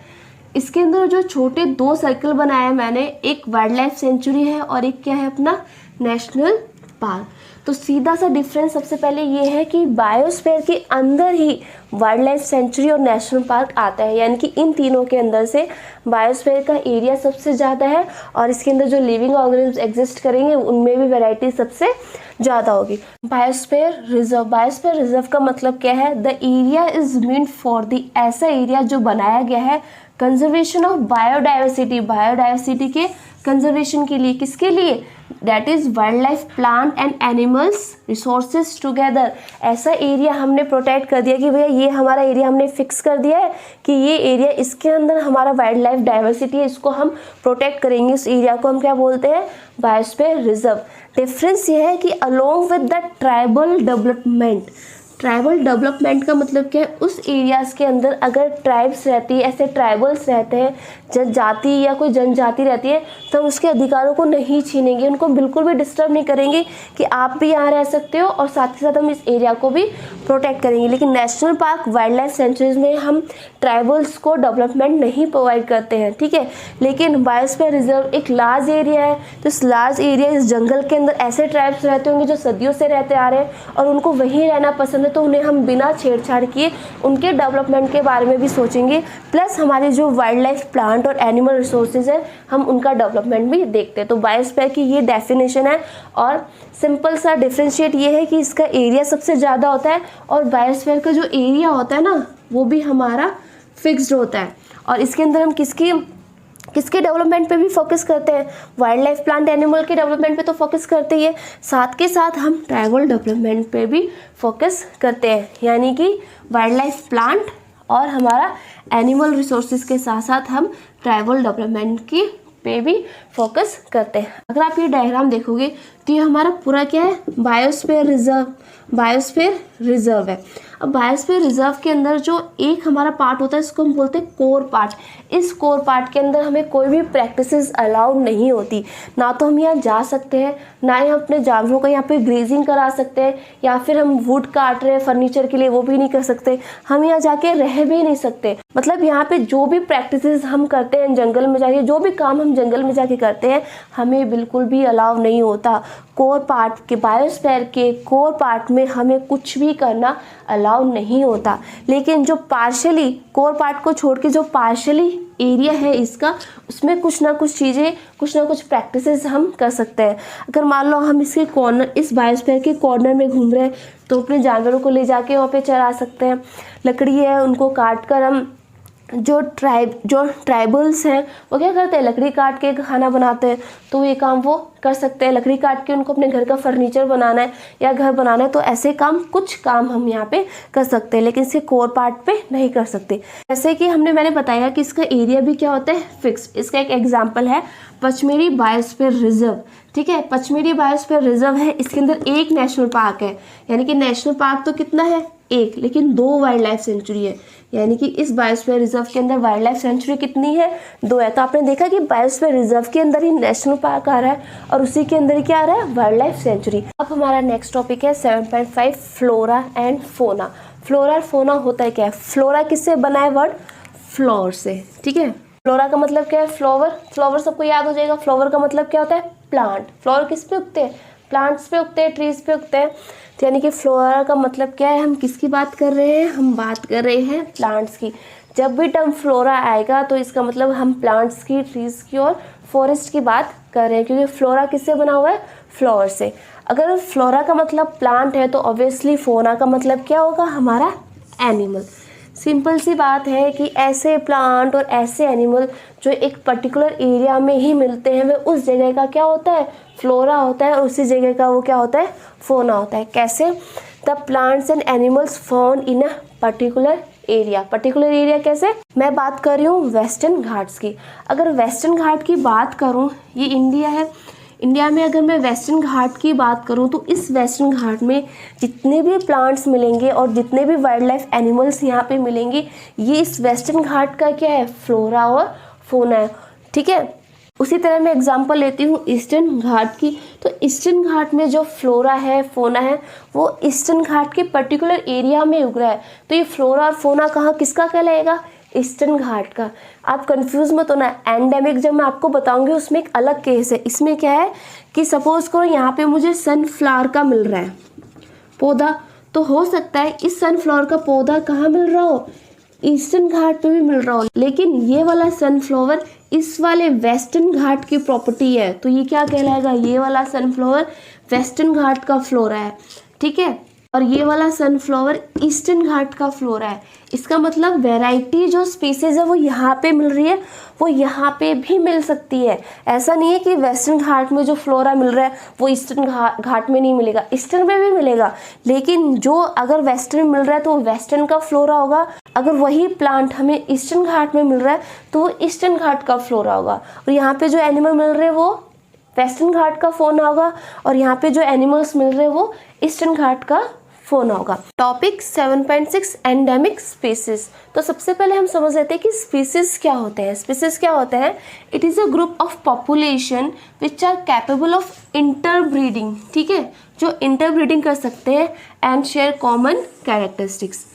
इसके अंदर जो छोटे 2 सर्कल बनाए हैं मैंने, एक वाइल्ड लाइफ सेंचुरी है और एक क्या है अपना नेशनल पार्क। तो सीधा सा डिफरेंस सबसे पहले ये है कि बायोस्फीयर के अंदर ही वाइल्ड लाइफ सेंचुरी और नेशनल पार्क आता है, यानी कि इन तीनों के अंदर से बायोस्फीयर का एरिया सबसे ज़्यादा है और इसके अंदर जो लिविंग ऑर्गेनिज्म एग्जिस्ट करेंगे उनमें भी वैरायटी सबसे ज़्यादा होगी। बायोस्फीयर रिजर्व का मतलब क्या है? The area is meant for the, ऐसा एरिया जो बनाया गया है कंजर्वेशन ऑफ बायोडाइवर्सिटी के कंजर्वेशन के लिए। किसके लिए? That is wild life, plant and animals resources together. ऐसा एरिया हमने प्रोटेक्ट कर दिया कि भैया ये हमारा एरिया हमने फिक्स कर दिया है कि ये एरिया, इसके अंदर हमारा वाइल्ड लाइफ डाइवर्सिटी है, इसको हम प्रोटेक्ट करेंगे। इस एरिया को हम क्या बोलते हैं? Biosphere reserve. डिफरेंस ये है कि along with the tribal development का मतलब क्या है? उस एरियाज़ के अंदर अगर ट्राइब्स रहती है, ऐसे ट्राइबल्स रहते हैं, जाति या कोई जनजाति रहती है, तो हम उसके अधिकारों को नहीं छीनेंगे, उनको बिल्कुल भी डिस्टर्ब नहीं करेंगे कि आप भी यहाँ रह सकते हो, और साथ ही साथ हम इस एरिया को भी प्रोटेक्ट करेंगे। लेकिन national park, wild life sanctuaries में हम ट्राइबल्स को डेवलपमेंट नहीं प्रोवाइड करते हैं, ठीक है। लेकिन बायोस्फीयर रिजर्व एक लार्ज एरिया है, तो इस लार्ज एरिया, इस जंगल के अंदर ऐसे ट्राइब्स रहते होंगे जो सदियों से रहते आ रहे हैं और उनको वहीं रहना पसंद है, तो उन्हें हम बिना छेड़छाड़ किए उनके डेवलपमेंट के बारे में भी सोचेंगे। प्लस हमारी जो वाइल्ड लाइफ, प्लांट और एनिमल रिसोर्सेज है, हम उनका डेवलपमेंट भी देखते हैं। तो बायोस्फीयर की ये डेफिनेशन है और सिंपल सा डिफ्रेंशिएट ये है कि इसका एरिया सबसे ज़्यादा होता है और बायोस्फीयर का जो एरिया होता है ना, वो भी हमारा फिक्स्ड होता है। और इसके अंदर हम किसके डेवलपमेंट पे भी फोकस करते हैं? वाइल्ड लाइफ, प्लांट, एनिमल के डेवलपमेंट पे तो फोकस करते ही है, साथ के साथ हम ट्राइबल डेवलपमेंट पे भी फोकस करते हैं। यानी कि वाइल्ड लाइफ, प्लांट और हमारा एनिमल रिसोर्सेज के साथ साथ हम ट्राइबल डेवलपमेंट की पे भी फोकस करते हैं। अगर आप ये डायग्राम देखोगे तो ये हमारा पूरा क्या है? बायोस्फीयर रिजर्व है। अब बायोस्फीयर रिजर्व के अंदर जो एक हमारा पार्ट होता है, इसको हम बोलते हैं कोर पार्ट। इस कोर पार्ट के अंदर हमें कोई भी प्रैक्टिसेस अलाउड नहीं होती। ना तो हम यहाँ जा सकते हैं, ना ही हम अपने जानवरों का यहाँ पे ग्रेजिंग करा सकते हैं, या फिर हम वुड काट रहे हैं फर्नीचर के लिए, वो भी नहीं कर सकते। हम यहाँ जाके रह भी नहीं सकते। मतलब यहाँ पे जो भी प्रैक्टिसेस हम करते हैं जंगल में जाके, जो भी काम हम जंगल में जाके करते हैं, हमें बिल्कुल भी अलाउ नहीं होता। कोर पार्ट के, बायोस्फीयर के कोर पार्ट में हमें कुछ भी करना अलाउ नहीं होता। लेकिन जो पार्शली, कोर पार्ट को छोड़ के जो पार्शली एरिया है इसका, उसमें कुछ ना कुछ चीज़ें, कुछ ना कुछ प्रैक्टिसेस हम कर सकते हैं। अगर मान लो हम इसके कॉर्नर, इस बायोस्फीयर के कॉर्नर में घूम रहे हैं, तो अपने जानवरों को ले जाके वहाँ पे चरा सकते हैं। लकड़ी है, उनको काट कर हम, जो ट्राइबल्स हैं वो क्या करते हैं? लकड़ी काट के खाना बनाते हैं, तो ये काम वो कर सकते हैं। लकड़ी काट के उनको अपने घर का फर्नीचर बनाना है या घर बनाना है, तो ऐसे कुछ काम हम यहाँ पे कर सकते हैं, लेकिन इसके कोर पार्ट पे नहीं कर सकते। जैसे कि मैंने बताया कि इसका एरिया भी क्या होता है? फिक्स। इसका एक एग्जाम्पल है पचमेड़ी बायोस्फीयर रिजर्व, ठीक है। पचमेड़ी बायोस्फीयर रिजर्व है, इसके अंदर एक नेशनल पार्क है, यानी कि नेशनल पार्क तो कितना है? एक, लेकिन 2 वाइल्ड लाइफ सेंचुरी है। यानी कि इस बायोस्फीयर रिजर्व के अंदर वाइल्ड लाइफ सेंचुरी कितनी है? 2 है। तो आपने देखा कि बायोस्फीयर रिजर्व के अंदर ही नेशनल पार्क आ रहा है और उसी के अंदर ही क्या आ रहा है? Wild life century. अब हमारा नेक्स्ट टॉपिक है 7.5 फ्लोरा एंड फोना। फ्लोरा और फोना होता है क्या है? फ्लोरा किससे बना है? वर्ड फ्लोर से, ठीक है। फ्लोरा का मतलब क्या है? फ्लावर। फ्लावर सबको याद हो जाएगा। फ्लावर का मतलब क्या होता है? प्लांट। फ्लावर किस पे उगते हैं? प्लांट्स पे उगते हैं, ट्रीज पे उगते हैं। तो यानी कि फ्लोरा का मतलब क्या है? हम किसकी बात कर रहे हैं? हम बात कर रहे हैं प्लांट्स की। जब भी टर्म फ्लोरा आएगा तो इसका मतलब हम प्लांट्स की, ट्रीज की और फॉरेस्ट की बात कर रहे हैं, क्योंकि फ्लोरा किससे बना हुआ है? फ्लावर से। अगर फ्लोरा का मतलब प्लांट है तो ऑब्वियसली फोना का मतलब क्या होगा? हमारा एनिमल। सिंपल सी बात है कि ऐसे प्लांट और ऐसे एनिमल जो एक पर्टिकुलर एरिया में ही मिलते हैं, वे उस जगह का क्या होता है? फ्लोरा होता है, और उसी जगह का वो क्या होता है? फोना होता है। कैसे? The plants and animals found in a particular area. Particular area कैसे? मैं बात कर रही हूँ वेस्टर्न घाट्स की। अगर वेस्टर्न घाट की बात करूँ, ये इंडिया है, इंडिया में अगर मैं वेस्टर्न घाट की बात करूं तो इस वेस्टर्न घाट में जितने भी प्लांट्स मिलेंगे और जितने भी वाइल्ड लाइफ एनिमल्स यहाँ पे मिलेंगे, ये इस वेस्टर्न घाट का क्या है? फ्लोरा और फोना है, ठीक है। उसी तरह मैं एग्जांपल लेती हूँ ईस्टर्न घाट की। तो ईस्टर्न घाट में जो फ्लोरा है, फोना है, वो ईस्टर्न घाट के पर्टिकुलर एरिया में उग रहा है। तो ये फ्लोरा और फोना कहाँ, किसका कहलाएगा? ईस्टर्न घाट का। आप कंफ्यूज मत होना, एंडेमिक जब मैं आपको बताऊंगी उसमें एक अलग केस है। इसमें क्या है कि सपोज करो यहाँ पे मुझे सनफ्लावर का मिल रहा है पौधा, तो हो सकता है इस सनफ्लावर का पौधा कहाँ मिल रहा हो, ईस्टर्न घाट पे भी मिल रहा हो, लेकिन ये वाला सनफ्लावर इस वाले वेस्टर्न घाट की प्रॉपर्टी है, तो ये क्या कहलाएगा, ये वाला सनफ्लावर वेस्टर्न घाट का फ्लोरा है, ठीक है, और ये वाला सनफ्लावर ईस्टर्न घाट का फ्लोरा है। इसका मतलब वैरायटी जो स्पीसीज है वो यहाँ पे मिल रही है, वो यहाँ पे भी मिल सकती है। ऐसा नहीं है कि वेस्टर्न घाट में जो फ्लोरा मिल रहा है वो ईस्टर्न घाट में नहीं मिलेगा, ईस्टर्न में भी मिलेगा, लेकिन जो अगर वेस्टर्न मिल रहा है तो वो वेस्टर्न का फ्लोरा होगा, अगर वही प्लांट हमें ईस्टर्न घाट में मिल रहा है तो वो ईस्टर्न घाट का फ्लोरा होगा। और यहाँ पे जो एनिमल मिल रहे हैं वो वेस्टर्न घाट का फोना होगा, और यहाँ पे जो एनिमल्स मिल रहे हैं वो ईस्टर्न घाट का फोना होगा। Topic 7.6 endemic species. तो सबसे पहले हम समझ लेते हैं कि स्पीसीज क्या होते हैं। स्पीसीज क्या होते हैं, it is a group of population which are capable of interbreeding, ठीक है, जो इंटरब्रीडिंग कर सकते हैं एंड शेयर कॉमन कैरेक्टरिस्टिक्स।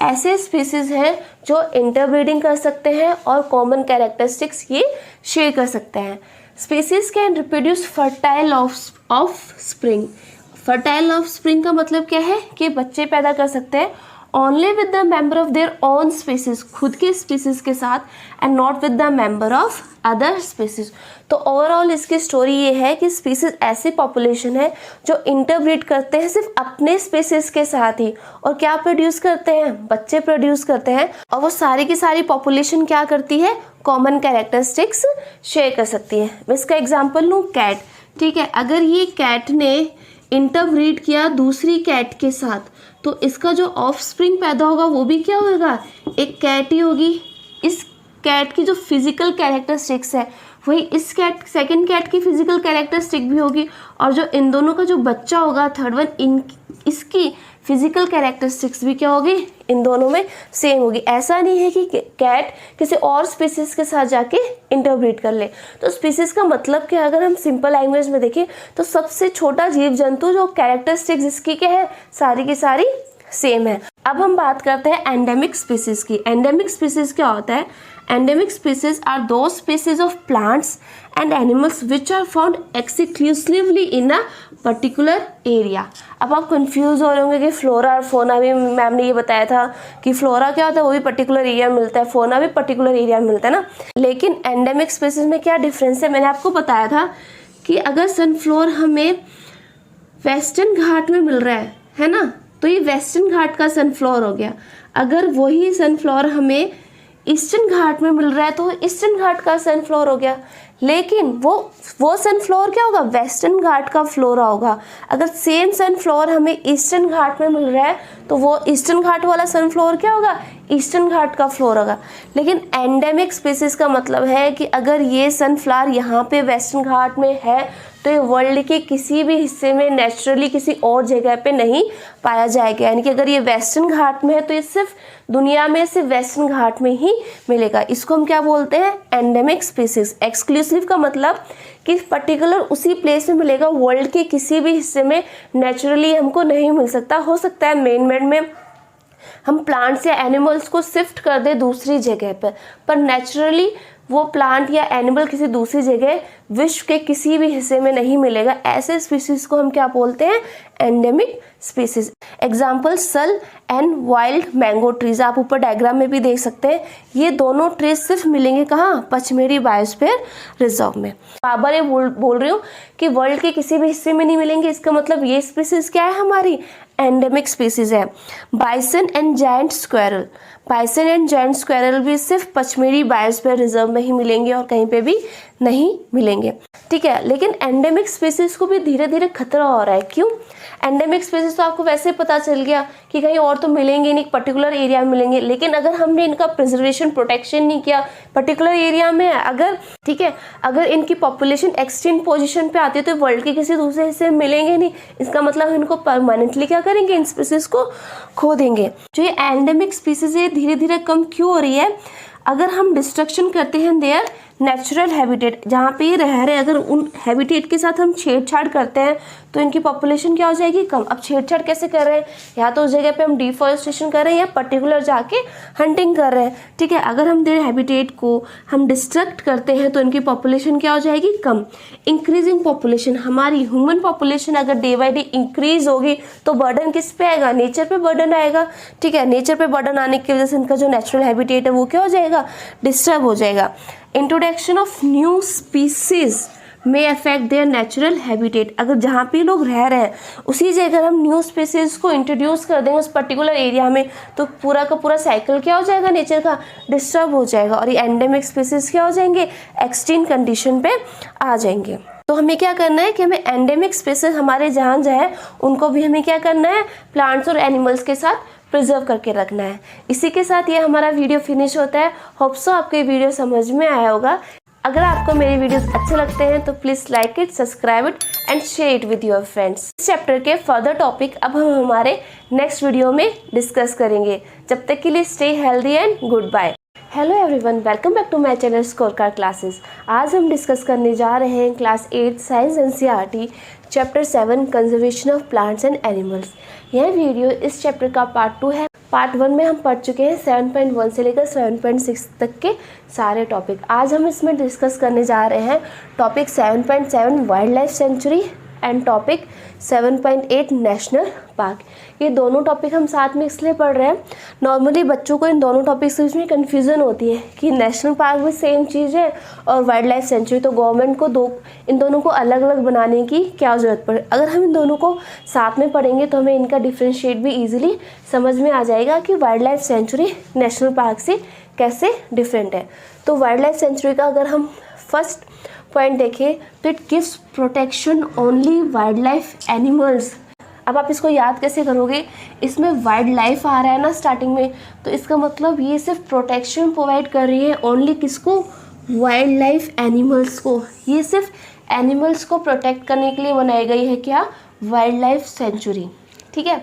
ऐसे स्पीसीज हैं जो इंटरब्रीडिंग कर सकते हैं और कॉमन कैरेक्टरिस्टिक्स ये शेयर कर सकते हैं। Species can reproduce fertile of spring. Fertile of spring का मतलब क्या है कि बच्चे पैदा कर सकते हैं only with the member of their own species, खुद के स्पीसीज के साथ, and not with the member of other species. तो ओवरऑल इसकी स्टोरी ये है कि स्पीसीज ऐसी पॉपुलेशन है जो इंटरब्रीड करते हैं सिर्फ अपने स्पीसीज के साथ ही, और क्या प्रोड्यूस करते हैं, बच्चे प्रोड्यूस करते हैं, और वो सारी की सारी पॉपुलेशन क्या करती है, कॉमन कैरेक्टरिस्टिक्स शेयर कर सकती है। मैं इसका एग्जाम्पल लूँ, कैट, ठीक है, अगर ये कैट ने इंटरब्रीड किया दूसरी कैट के साथ तो इसका जो ऑफस्प्रिंग पैदा होगा वो भी क्या होगा, एक कैट ही होगी। इस कैट की जो फिजिकल कैरेक्टरिस्टिक्स है वही इस कैट सेकंड कैट की फिजिकल कैरेक्टरिस्टिक भी होगी, और जो इन दोनों का जो बच्चा होगा थर्ड वन, इसकी फिजिकल कैरेक्टरिस्टिक्स भी क्या होगी, इन दोनों में सेम होगी। ऐसा नहीं है कि कैट किसी और स्पीसीज के साथ जाके इंटरब्रीड कर ले। तो स्पीसीज का मतलब क्या, अगर हम सिंपल लैंग्वेज में देखें तो सबसे छोटा जीव जंतु जो कैरेक्टरिस्टिक्स इसकी क्या है, सारी की सारी सेम है। अब हम बात करते हैं एंडेमिक स्पीसीज की। एंडेमिक स्पीसीज क्या होता है, endemic species are those species of plants and animals which are found exclusively in a particular area. अब आप कंफ्यूज हो रहे होंगे कि फ्लोरा और फोना भी, मैम ने ये बताया था कि फ्लोरा क्या होता है वो भी पर्टिकुलर एरिया में मिलता है, फोना भी पर्टिकुलर एरिया में मिलता है ना, लेकिन एंडेमिक स्पीसीज में क्या डिफरेंस है, मैंने आपको बताया था कि अगर सनफ्लावर हमें वेस्टर्न घाट में मिल रहा है ना, तो ये वेस्टर्न घाट का सनफ्लावर हो गया। अगर वही सनफ्लावर हमें ईस्टर्न घाट में मिल रहा है तो ईस्टर्न घाट का सनफ्लावर हो गया, लेकिन वो सनफ्लावर क्या होगा, वेस्टर्न घाट का फ्लोरा होगा। अगर सेम सनफ्लावर हमें ईस्टर्न घाट में मिल रहा है तो वो ईस्टर्न घाट वाला सनफ्लावर क्या होगा, ईस्टर्न घाट का फ्लोरा होगा। लेकिन एंडेमिक स्पीसीज का मतलब है कि अगर ये सनफ्लावर यहाँ पे वेस्टर्न घाट में है तो ये वर्ल्ड के किसी भी हिस्से में नेचुरली किसी और जगह पे नहीं पाया जाएगा, यानी कि अगर ये वेस्टर्न घाट में है तो ये सिर्फ दुनिया में सिर्फ वेस्टर्न घाट में ही मिलेगा। इसको हम क्या बोलते हैं, एंडेमिक स्पीसीज। एक्सक्लूसिव का मतलब कि पर्टिकुलर उसी प्लेस में मिलेगा, वर्ल्ड के किसी भी हिस्से में नेचुरली हमको नहीं मिल सकता। हो सकता है मेन मेड में हम प्लांट्स या एनिमल्स को शिफ्ट कर दे दूसरी जगह पर नेचुरली वो प्लांट या एनिमल किसी दूसरी जगह विश्व के किसी भी हिस्से में नहीं मिलेगा। ऐसे स्पीसीज को हम क्या बोलते हैं, एंडेमिक स्पीसीज। एग्जाम्पल सल एंड वाइल्ड मैंगो ट्रीज, आप ऊपर डायग्राम में भी देख सकते हैं। ये दोनों ट्रीज सिर्फ मिलेंगे कहाँ, पचमेड़ी बायोस्फीयर रिजर्व में। बाबर ये बोल रही हूँ कि वर्ल्ड के किसी भी हिस्से में नहीं मिलेंगे, इसका मतलब ये स्पीसीज क्या है, हमारी एंडेमिक स्पीसीज है। Bison and giant squirrel, bison and giant squirrel भी सिर्फ पचमेड़ी बायोस्फीयर रिजर्व में ही मिलेंगे और कहीं पे भी नहीं मिलेंगे, ठीक है। लेकिन एंडेमिक स्पीसीज को भी धीरे धीरे खतरा हो रहा है। क्यों, एंडेमिक स्पीसीज तो आपको वैसे पता चल गया कि कहीं और तो मिलेंगे नहीं, पर्टिकुलर एरिया में मिलेंगे, लेकिन अगर हमने इनका प्रिजर्वेशन प्रोटेक्शन नहीं किया पर्टिकुलर एरिया में, अगर ठीक है, अगर इनकी पॉपुलेशन एक्सटिंक्ट पोजीशन पे आती है तो वर्ल्ड के किसी दूसरे हिस्से में मिलेंगे नहीं, इसका मतलब इनको परमानेंटली क्या करेंगे, इन स्पीसीज को खो देंगे। जो ये एंडेमिक स्पीसीज है धीरे धीरे कम क्यों हो रही है, अगर हम डिस्ट्रक्शन करते हैं देयर नेचुरल हैबिटेट जहाँ पे ये रह रहे हैं, अगर उन हैबिटेट के साथ हम छेड़छाड़ करते हैं तो इनकी पॉपुलेशन क्या हो जाएगी, कम। अब छेड़छाड़ कैसे कर रहे हैं, या तो उस जगह पे हम डिफॉरेस्टेशन कर रहे हैं या पर्टिकुलर जाके हंटिंग कर रहे हैं, ठीक है। अगर हम देर हैबिटेट को हम डिस्ट्रक्ट करते हैं तो इनकी पॉपुलेशन क्या हो जाएगी, कम। इंक्रीजिंग पॉपुलेशन, हमारी ह्यूमन पॉपुलेशन अगर डे बाई डे इंक्रीज होगी तो बर्डन किस पे आएगा, नेचर पे बर्डन आएगा, ठीक है। नेचर पे बर्डन आने की वजह से इनका जो नेचुरल हैबिटेट है वो क्या हो जाएगा, डिस्टर्ब हो जाएगा। इंट्रोडक्शन ऑफ न्यू स्पीसीज में अफेक्ट देयर नेचुरल हैबिटेट, अगर जहाँ पे लोग रह रहे हैं उसी जगह अगर हम न्यू स्पीसीज को इंट्रोड्यूस कर देंगे उस पर्टिकुलर एरिया में तो पूरा का पूरा साइकिल क्या हो जाएगा, नेचर का डिस्टर्ब हो जाएगा और ये एंडेमिक स्पीसीज क्या हो जाएंगे, एक्सटिंक्ट कंडीशन पे आ जाएंगे। तो हमें क्या करना है कि हमें एंडेमिक स्पीसीज हमारे जहाँ है उनको भी हमें क्या करना है, प्लांट्स और एनिमल्स के साथ प्रिजर्व करके रखना है। इसी के साथ ये हमारा वीडियो फिनिश होता है। होप सो आपको ये वीडियो समझ में आया होगा। अगर आपको मेरे वीडियोस अच्छे लगते हैं तो please like it, subscribe it and share it with your friends. इस चैप्टर के फर्दर टॉपिक अब हम हमारे नेक्स्ट वीडियो में डिस्कस करेंगे। जब तक के लिए stay healthy and good bye. Hello everyone, welcome back to my channel score card classes. आज हम डिस्कस करने जा रहे हैं class 8 science NCERT chapter 7 conservation of plants and animals. यह वीडियो इस चैप्टर का पार्ट 2 है। पार्ट 1 में हम पढ़ चुके हैं 7.1 से लेकर 7.6 तक के सारे टॉपिक। आज हम इसमें डिस्कस करने जा रहे हैं topic 7.7 wild life century and topic 7.8 national park. ये दोनों टॉपिक हम साथ में इसलिए पढ़ रहे हैं, नॉर्मली बच्चों को इन दोनों टॉपिक्स के बीच में कन्फ्यूज़न होती है कि नेशनल पार्क भी सेम चीज़ है और वाइल्ड लाइफ सेंचुरी, तो गवर्नमेंट को इन दोनों को अलग अलग बनाने की क्या ज़रूरत पड़े। अगर हम इन दोनों को साथ में पढ़ेंगे तो हमें इनका डिफ्रेंशिएट भी ईजिली समझ में आ जाएगा कि wild life century national park से कैसे डिफरेंट है। तो वाइल्ड लाइफ सेंचुरी का अगर हम फर्स्ट पॉइंट देखें तो it gives protection only wild life animals. अब आप इसको याद कैसे करोगे, इसमें वाइल्ड लाइफ आ रहा है ना स्टार्टिंग में, तो इसका मतलब ये सिर्फ प्रोटेक्शन प्रोवाइड कर रही है ओनली किसको, वाइल्ड लाइफ एनिमल्स को। ये सिर्फ एनिमल्स को प्रोटेक्ट करने के लिए बनाई गई है क्या, वाइल्ड लाइफ सेंचुरी, ठीक है।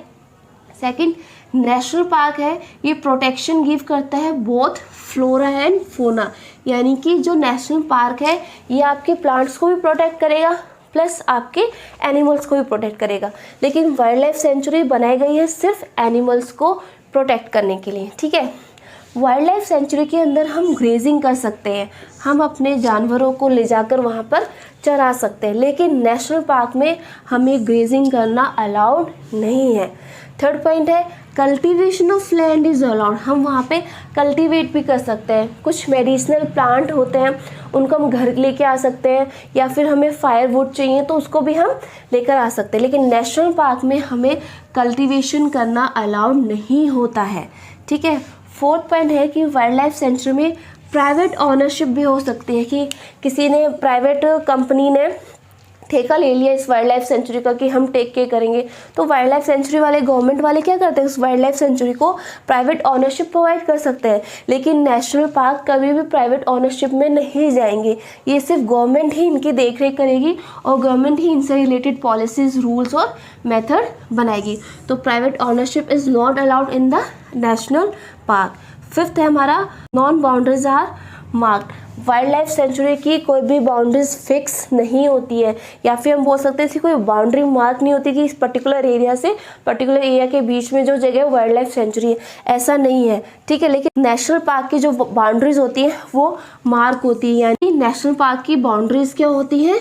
सेकंड, नेशनल पार्क है, ये प्रोटेक्शन गिव करता है बोथ फ्लोरा एंड फोना, यानी कि जो नेशनल पार्क है ये आपके प्लांट्स को भी प्रोटेक्ट करेगा प्लस आपके एनिमल्स को भी प्रोटेक्ट करेगा। लेकिन वाइल्ड लाइफ सेंचुरी बनाई गई है सिर्फ एनिमल्स को प्रोटेक्ट करने के लिए, ठीक है। वाइल्ड लाइफ सेंचुरी के अंदर हम ग्रेजिंग कर सकते हैं, हम अपने जानवरों को ले जाकर वहाँ पर चरा सकते हैं, लेकिन नेशनल पार्क में हमें ग्रेजिंग करना अलाउड नहीं है। थर्ड पॉइंट है cultivation of land is allowed, हम वहाँ पे कल्टीवेट भी कर सकते हैं। कुछ मेडिसिनल प्लांट होते हैं उनको हम घर लेके आ सकते हैं, या फिर हमें फायरवुड चाहिए तो उसको भी हम लेकर आ सकते हैं, लेकिन नेशनल पार्क में हमें कल्टीवेशन करना अलाउड नहीं होता है, ठीक है। फोर्थ पॉइंट है कि वाइल्ड लाइफ सेंचुरी में प्राइवेट ऑनरशिप भी हो सकती है, कि किसी ने प्राइवेट कंपनी ने ठेका ले लिया इस वाइल्ड लाइफ सेंचुरी का कि हम टेक के करेंगे, तो वाइल्ड लाइफ सेंचुरी वाले गवर्नमेंट वाले क्या करते हैं, उस वाइल्ड लाइफ सेंचुरी को प्राइवेट ऑनरशिप प्रोवाइड कर सकते हैं। लेकिन नेशनल पार्क कभी भी प्राइवेट ऑनरशिप में नहीं जाएंगे, ये सिर्फ गवर्नमेंट ही इनकी देखरेख करेगी और गवर्नमेंट ही इनसे रिलेटेड पॉलिसीज, रूल्स और मेथड बनाएगी। तो private ownership is not allowed in the national park. Fifth है हमारा non boundaries are marked, wild life sanctuary की कोई भी बाउंड्रीज फिक्स नहीं होती है, या फिर हम बोल सकते हैं इसकी कोई बाउंड्री मार्क नहीं होती कि इस पर्टिकुलर एरिया से पर्टिकुलर एरिया के बीच में जो जगह वाइल्ड लाइफ सेंचुरी है, ऐसा नहीं है, ठीक है। लेकिन नेशनल पार्क की जो बाउंड्रीज होती है वो मार्क होती है, यानी नेशनल पार्क की बाउंड्रीज क्या होती है,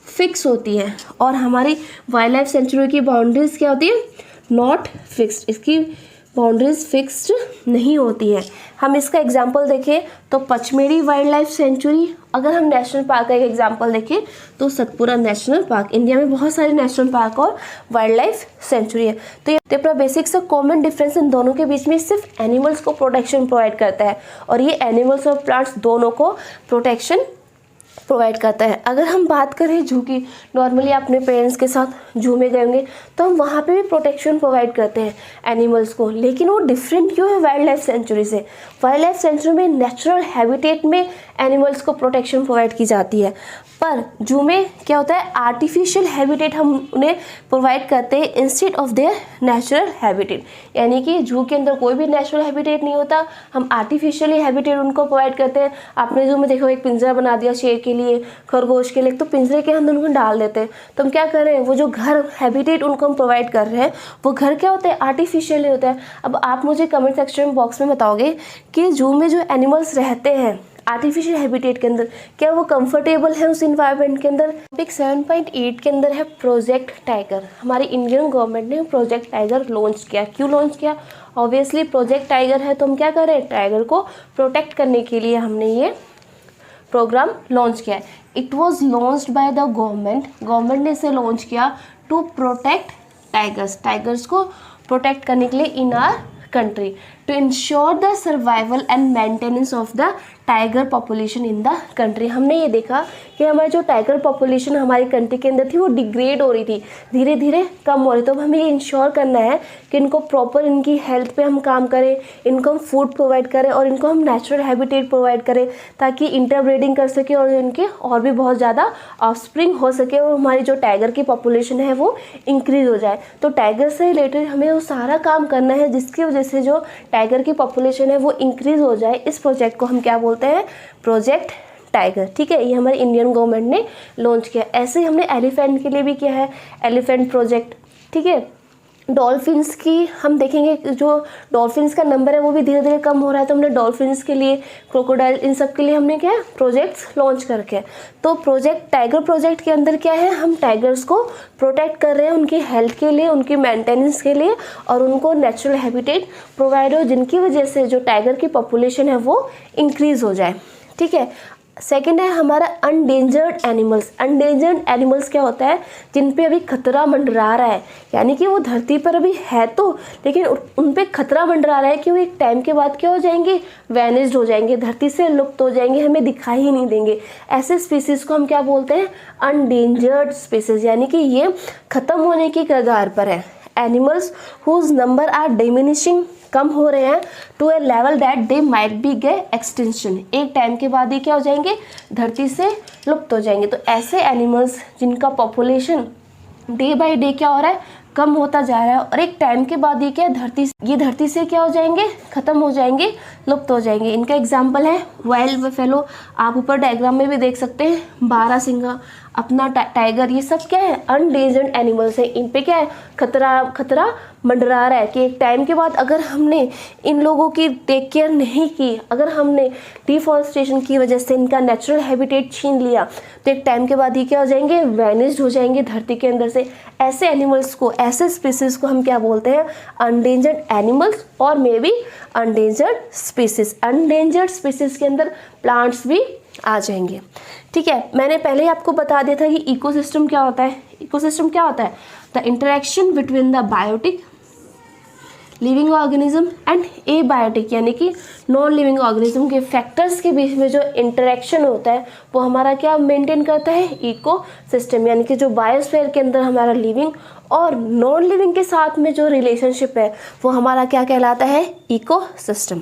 फिक्स होती है, और हमारी वाइल्ड लाइफ सेंचुरी की बाउंड्रीज क्या होती है, नॉट फिक्स्ड, इसकी बाउंड्रीज फिक्स्ड नहीं होती है। हम इसका एग्जांपल देखें तो पचमेड़ी वाइल्ड लाइफ सेंचुरी, अगर हम नेशनल पार्क का एक एग्जांपल देखें तो सतपुरा नेशनल पार्क। इंडिया में बहुत सारे नेशनल पार्क और वाइल्ड लाइफ सेंचुरी है, तो ये अपना बेसिक सा कॉमन डिफरेंस इन दोनों के बीच में सिर्फ एनिमल्स को प्रोटेक्शन प्रोवाइड करता है, और ये एनिमल्स और प्लांट्स दोनों को प्रोटेक्शन प्रोवाइड करता है। अगर हम बात करें जू की, नॉर्मली अपने पेरेंट्स के साथ जू में गए होंगे तो हम वहाँ पे भी प्रोटेक्शन प्रोवाइड करते हैं एनिमल्स को, लेकिन वो डिफरेंट क्यों है वाइल्ड लाइफ सेंचुरी से। वाइल्ड लाइफ सेंचुरी में नेचुरल हैबिटेट में एनिमल्स को प्रोटेक्शन प्रोवाइड की जाती है। पर जू में क्या होता है, आर्टिफिशियल हैबिटेट हम उन्हें प्रोवाइड करते हैं instead of their natural habitat. यानी कि जू के अंदर कोई भी नेचुरल हैबिटेट नहीं होता, हम आर्टिफिशियली हैबिटेट उनको प्रोवाइड करते हैं। आपने जू में देखो एक पिंजरा बना दिया शेर के लिए, खरगोश के लिए, तो पिंजरे के अंदर उनको डाल देते हैं। तो हम क्या कर रहे हैं, वो जो घर हैबिटेट उनको हम प्रोवाइड कर रहे हैं वो घर क्या होता है, आर्टिफिशियली होता है। अब आप मुझे कमेंट सेक्शन बॉक्स में बताओगे कि जू में जो एनिमल्स रहते हैं आर्टिफिशियल हैबिटेट के अंदर, क्या वो कंफर्टेबल है उस इन्वायरमेंट के अंदर। टॉपिक 7.8 के अंदर है प्रोजेक्ट टाइगर। हमारी इंडियन गवर्नमेंट ने प्रोजेक्ट टाइगर लॉन्च किया। क्यों लॉन्च किया? ऑब्वियसली प्रोजेक्ट टाइगर है तो हम क्या करें, टाइगर को प्रोटेक्ट करने के लिए हमने ये प्रोग्राम लॉन्च किया है। It was launched by the government ने इसे लॉन्च किया टू प्रोटेक्ट टाइगर्स को प्रोटेक्ट करने के लिए in our country, to ensure the survival and maintenance of the tiger population in the country. हमने ये देखा कि हमारी जो टाइगर पॉपुलेशन हमारी कंट्री के अंदर थी वो डिग्रेड हो रही थी, धीरे धीरे कम हो रही। तो हमें ये इंश्योर करना है कि इनको प्रॉपर इनकी हेल्थ पे हम काम करें, इनको हम फूड प्रोवाइड करें और इनको हम नेचुरल हैबिटेट प्रोवाइड करें ताकि इंटरब्रीडिंग कर सके और इनके और भी बहुत ज़्यादा ऑफस्प्रिंग हो सके और हमारी जो टाइगर की पॉपुलेशन है वो इंक्रीज हो जाए। तो टाइगर से रिलेटेड हमें वो सारा काम करना है जिसकी वजह से जो टाइगर की पॉपुलेशन है वो इंक्रीज हो जाए। इस प्रोजेक्ट को हम क्या बोलते हैं, प्रोजेक्ट टाइगर। ठीक है, ये हमारी इंडियन गवर्नमेंट ने लॉन्च किया। ऐसे ही हमने एलिफेंट के लिए भी किया है, एलिफेंट प्रोजेक्ट। ठीक है, डॉल्फिन्स की हम देखेंगे, जो डॉल्फिन्स का नंबर है वो भी धीरे धीरे कम हो रहा है, तो हमने डॉल्फिन्स के लिए, क्रोकोडाइल, इन सब के लिए हमने क्या है, प्रोजेक्ट्स लॉन्च करके। तो प्रोजेक्ट टाइगर प्रोजेक्ट के अंदर क्या है, हम टाइगर्स को प्रोटेक्ट कर रहे हैं उनकी हेल्थ के लिए, उनकी मेंटेनेंस के लिए और उनको नेचुरल हैबिटेट प्रोवाइड हो जिनकी वजह से जो टाइगर की पॉपुलेशन है वो इंक्रीज हो जाए। ठीक है, सेकेंड है हमारा अनडेंजर्ड एनिमल्स। अनडेंजर्ड एनिमल्स क्या होता है, जिन पे अभी खतरा मंडरा रहा है, यानी कि वो धरती पर अभी है तो, लेकिन उन पे खतरा मंडरा रहा है कि वो एक टाइम के बाद क्या हो जाएंगे, वैनिस्ड हो जाएंगे, धरती से लुप्त हो जाएंगे, हमें दिखाई ही नहीं देंगे। ऐसे स्पीसीज को हम क्या बोलते हैं, अनडेंजर्ड स्पीसीज, यानी कि ये खत्म होने की कगार पर है। Animals whose number are diminishing, कम हो रहे हैं, to a level that they might be get extinction, एक टाइम के बाद ये क्या हो जाएंगे, धरती से लुप्त हो जाएंगे। तो ऐसे एनिमल्स जिनका पॉपुलेशन डे बाय डे क्या हो रहा है, कम होता जा रहा है और एक टाइम के बाद ये क्या धरती से क्या हो जाएंगे, खत्म हो जाएंगे, लुप्त हो जाएंगे। इनका एग्जाम्पल है वाइल्ड बफेलो, आप ऊपर डायग्राम में भी देख सकते हैं, बारहसिंगा, अपना टाइगर, ये सब क्या है, अनडेंजर्ड एनिमल्स है। इन पे क्या है, खतरा मंडरा रहा है कि एक टाइम के बाद अगर हमने इन लोगों की टेक केयर नहीं की, अगर हमने डिफॉरेस्टेशन की वजह से इनका नेचुरल हैबिटेट छीन लिया, तो एक टाइम के बाद ये क्या हो जाएंगे, वैनिस्ड हो जाएंगे धरती के अंदर से। ऐसे एनिमल्स को, ऐसे स्पीसीज को हम क्या बोलते हैं, अनडेंजर्ड एनिमल्स और मे बी अनडेंजर्ड स्पीसीज। अनडेंजर्ड स्पीसीज के अंदर प्लांट्स भी आ जाएंगे। ठीक है, मैंने पहले ही आपको बता दिया था कि इकोसिस्टम क्या होता है। इकोसिस्टम क्या होता है, the interaction between the biotic living organism and abiotic, यानी कि नॉन लिविंग ऑर्गेनिज्म के फैक्टर्स के बीच में जो इंटरेक्शन होता है वो हमारा क्या मेंटेन करता है, इकोसिस्टम। यानी कि जो बायोस्फीयर के अंदर हमारा लिविंग और नॉन लिविंग के साथ में जो रिलेशनशिप है वो हमारा क्या कहलाता है, इकोसिस्टम।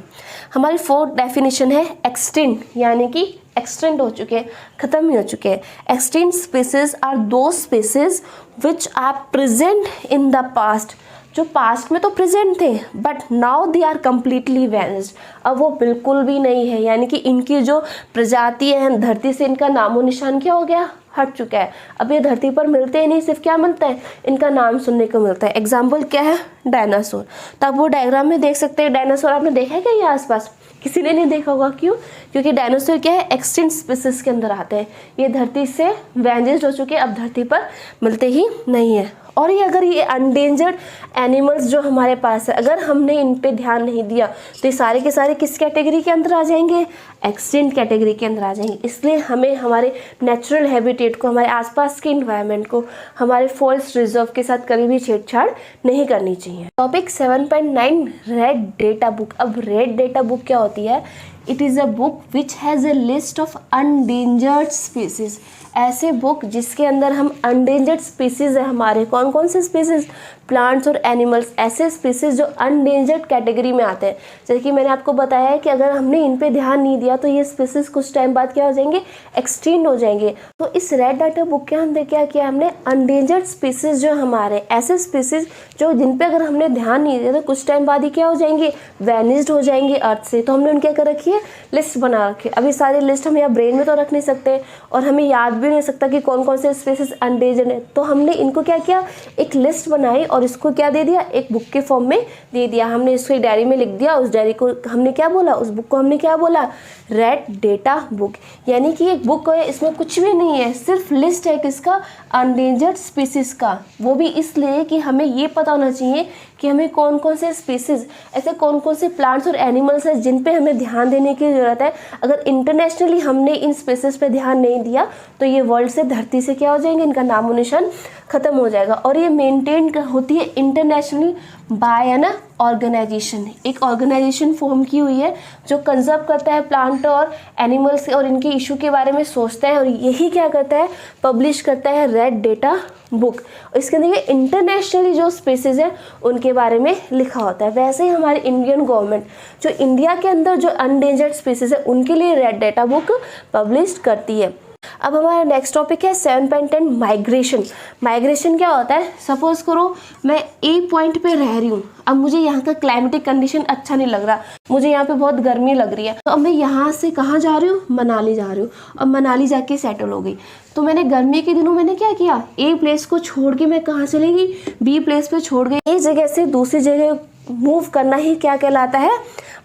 हमारी फोर्थ डेफिनेशन है एक्सटिंक्ट, यानी कि एक्सटेंड हो चुके हैं, खत्म ही हो चुके हैं। Extinct species are those species which are present in the past, जो पास्ट में तो प्रेजेंट थे but now they are completely vanished, अब वो बिल्कुल भी नहीं है। यानी कि इनकी जो प्रजाति है धरती से, इनका नामो निशान क्या हो गया, हट चुका है। अब ये धरती पर मिलते ही नहीं, सिर्फ क्या मिलता है, इनका नाम सुनने को मिलता है। एग्जाम्पल क्या है, डायनासोर। तो आप वो डायग्राम में देख सकते हैं, डायनासोर आपने देखा है क्या ये आसपास, किसी ने नहीं देखा होगा। क्यों, क्योंकि डायनासोर क्या है, एक्सटिंक्ट स्पीसीज के अंदर आते हैं। ये धरती से वैनिस्ड हो चुके हैं, अब धरती पर मिलते ही नहीं है। और ये अगर ये अनडेंजर्ड एनिमल्स जो हमारे पास है, अगर हमने इन पे ध्यान नहीं दिया तो ये सारे के सारे किस कैटेगरी के अंदर आ जाएंगे, एक्सटिंक्ट कैटेगरी के अंदर आ जाएंगे। इसलिए हमें हमारे नेचुरल हैबिटेट को, हमारे आसपास के इन्वायरमेंट को, हमारे फॉरेस्ट रिजर्व के साथ कभी भी छेड़छाड़ नहीं करनी चाहिए। Topic 7.9 red data book. अब रेड डेटा बुक क्या होती है, it is a book which has a list of endangered species. ऐसे बुक जिसके अंदर हम अनडेंजर्ड स्पीसीज है हमारे, कौन कौन से स्पीसीज, प्लांट्स और एनिमल्स, ऐसे स्पीसीज जो अनडेंजर्ड कैटेगरी में आते हैं। जैसे कि मैंने आपको बताया है कि अगर हमने इन पे ध्यान नहीं दिया तो ये स्पीसीज कुछ टाइम बाद क्या हो जाएंगे, एक्सटिंक्ट हो जाएंगे। तो इस रेड डाटा बुक के अंदर क्या किया हमने, अनडेंजर्ड स्पीसीज जो हमारे, ऐसे स्पीसीज जो जिन पे अगर हमने ध्यान नहीं दिया तो कुछ टाइम बाद ही क्या हो जाएंगे, वैनिस्ड हो जाएंगे अर्थ से। तो हमने उनके क्या कर रखी है, लिस्ट बना रखी है। अभी सारी लिस्ट हम यहाँ ब्रेन में तो रख नहीं सकते और हमें याद भी नहीं सकता कि कौन कौन से स्पीसीज अनडेंजर्ड है। तो हमने इनको क्या किया, एक लिस्ट बनाई और इसको क्या दे दिया, एक बुक के फॉर्म में दे दिया। हमने इसको एक डायरी में लिख दिया, उस डायरी को हमने क्या बोला, उस बुक को हमने क्या बोला, रेड डेटा बुक। यानी कि एक बुक है, इसमें कुछ भी नहीं है, सिर्फ लिस्ट है किसका, अनडेंजर्ड स्पीसीज का। वो भी इसलिए कि हमें ये पता होना चाहिए कि हमें कौन कौन से स्पीसीज, ऐसे कौन कौन से प्लांट्स और एनिमल्स हैं जिन पे हमें ध्यान देने की ज़रूरत है। अगर इंटरनेशनली हमने इन स्पीसीज पे ध्यान नहीं दिया तो ये वर्ल्ड से, धरती से क्या हो जाएंगे, इनका नामो निशान खत्म हो जाएगा। और ये मेंटेन होती है इंटरनेशनली बाय एन ऑर्गेनाइजेशन। एक ऑर्गेनाइजेशन फॉर्म की हुई है जो कंजर्व करता है प्लांट और एनिमल्स और इनके इशू के बारे में सोचता है और यही क्या करता है, पब्लिश करता है रेड डेटा बुक। इसके अंदर ये इंटरनेशनली जो स्पीसीज है उनके बारे में लिखा होता है। वैसे ही हमारी इंडियन गवर्नमेंट जो इंडिया के अंदर जो अनडेंजर्ड स्पीसीज है उनके लिए रेड डेटा बुक पब्लिश करती है। अब हमारा नेक्स्ट टॉपिक है 7.10 माइग्रेशन। माइग्रेशन क्या होता है, सपोज करो मैं ए पॉइंट पे रह रही हूँ, अब मुझे यहाँ का क्लाइमेटिक कंडीशन अच्छा नहीं लग रहा, मुझे यहाँ पे बहुत गर्मी लग रही है, तो अब मैं यहाँ से कहाँ जा रही हूँ, मनाली जा रही हूँ। अब मनाली जाके सेटल हो गई, तो मैंने गर्मी के दिनों मैंने क्या किया, ए प्लेस को छोड़ के मैं कहाँ चली गई, बी प्लेस पे छोड़ गई। एक जगह से दूसरी जगह मूव करना ही क्या कहलाता है,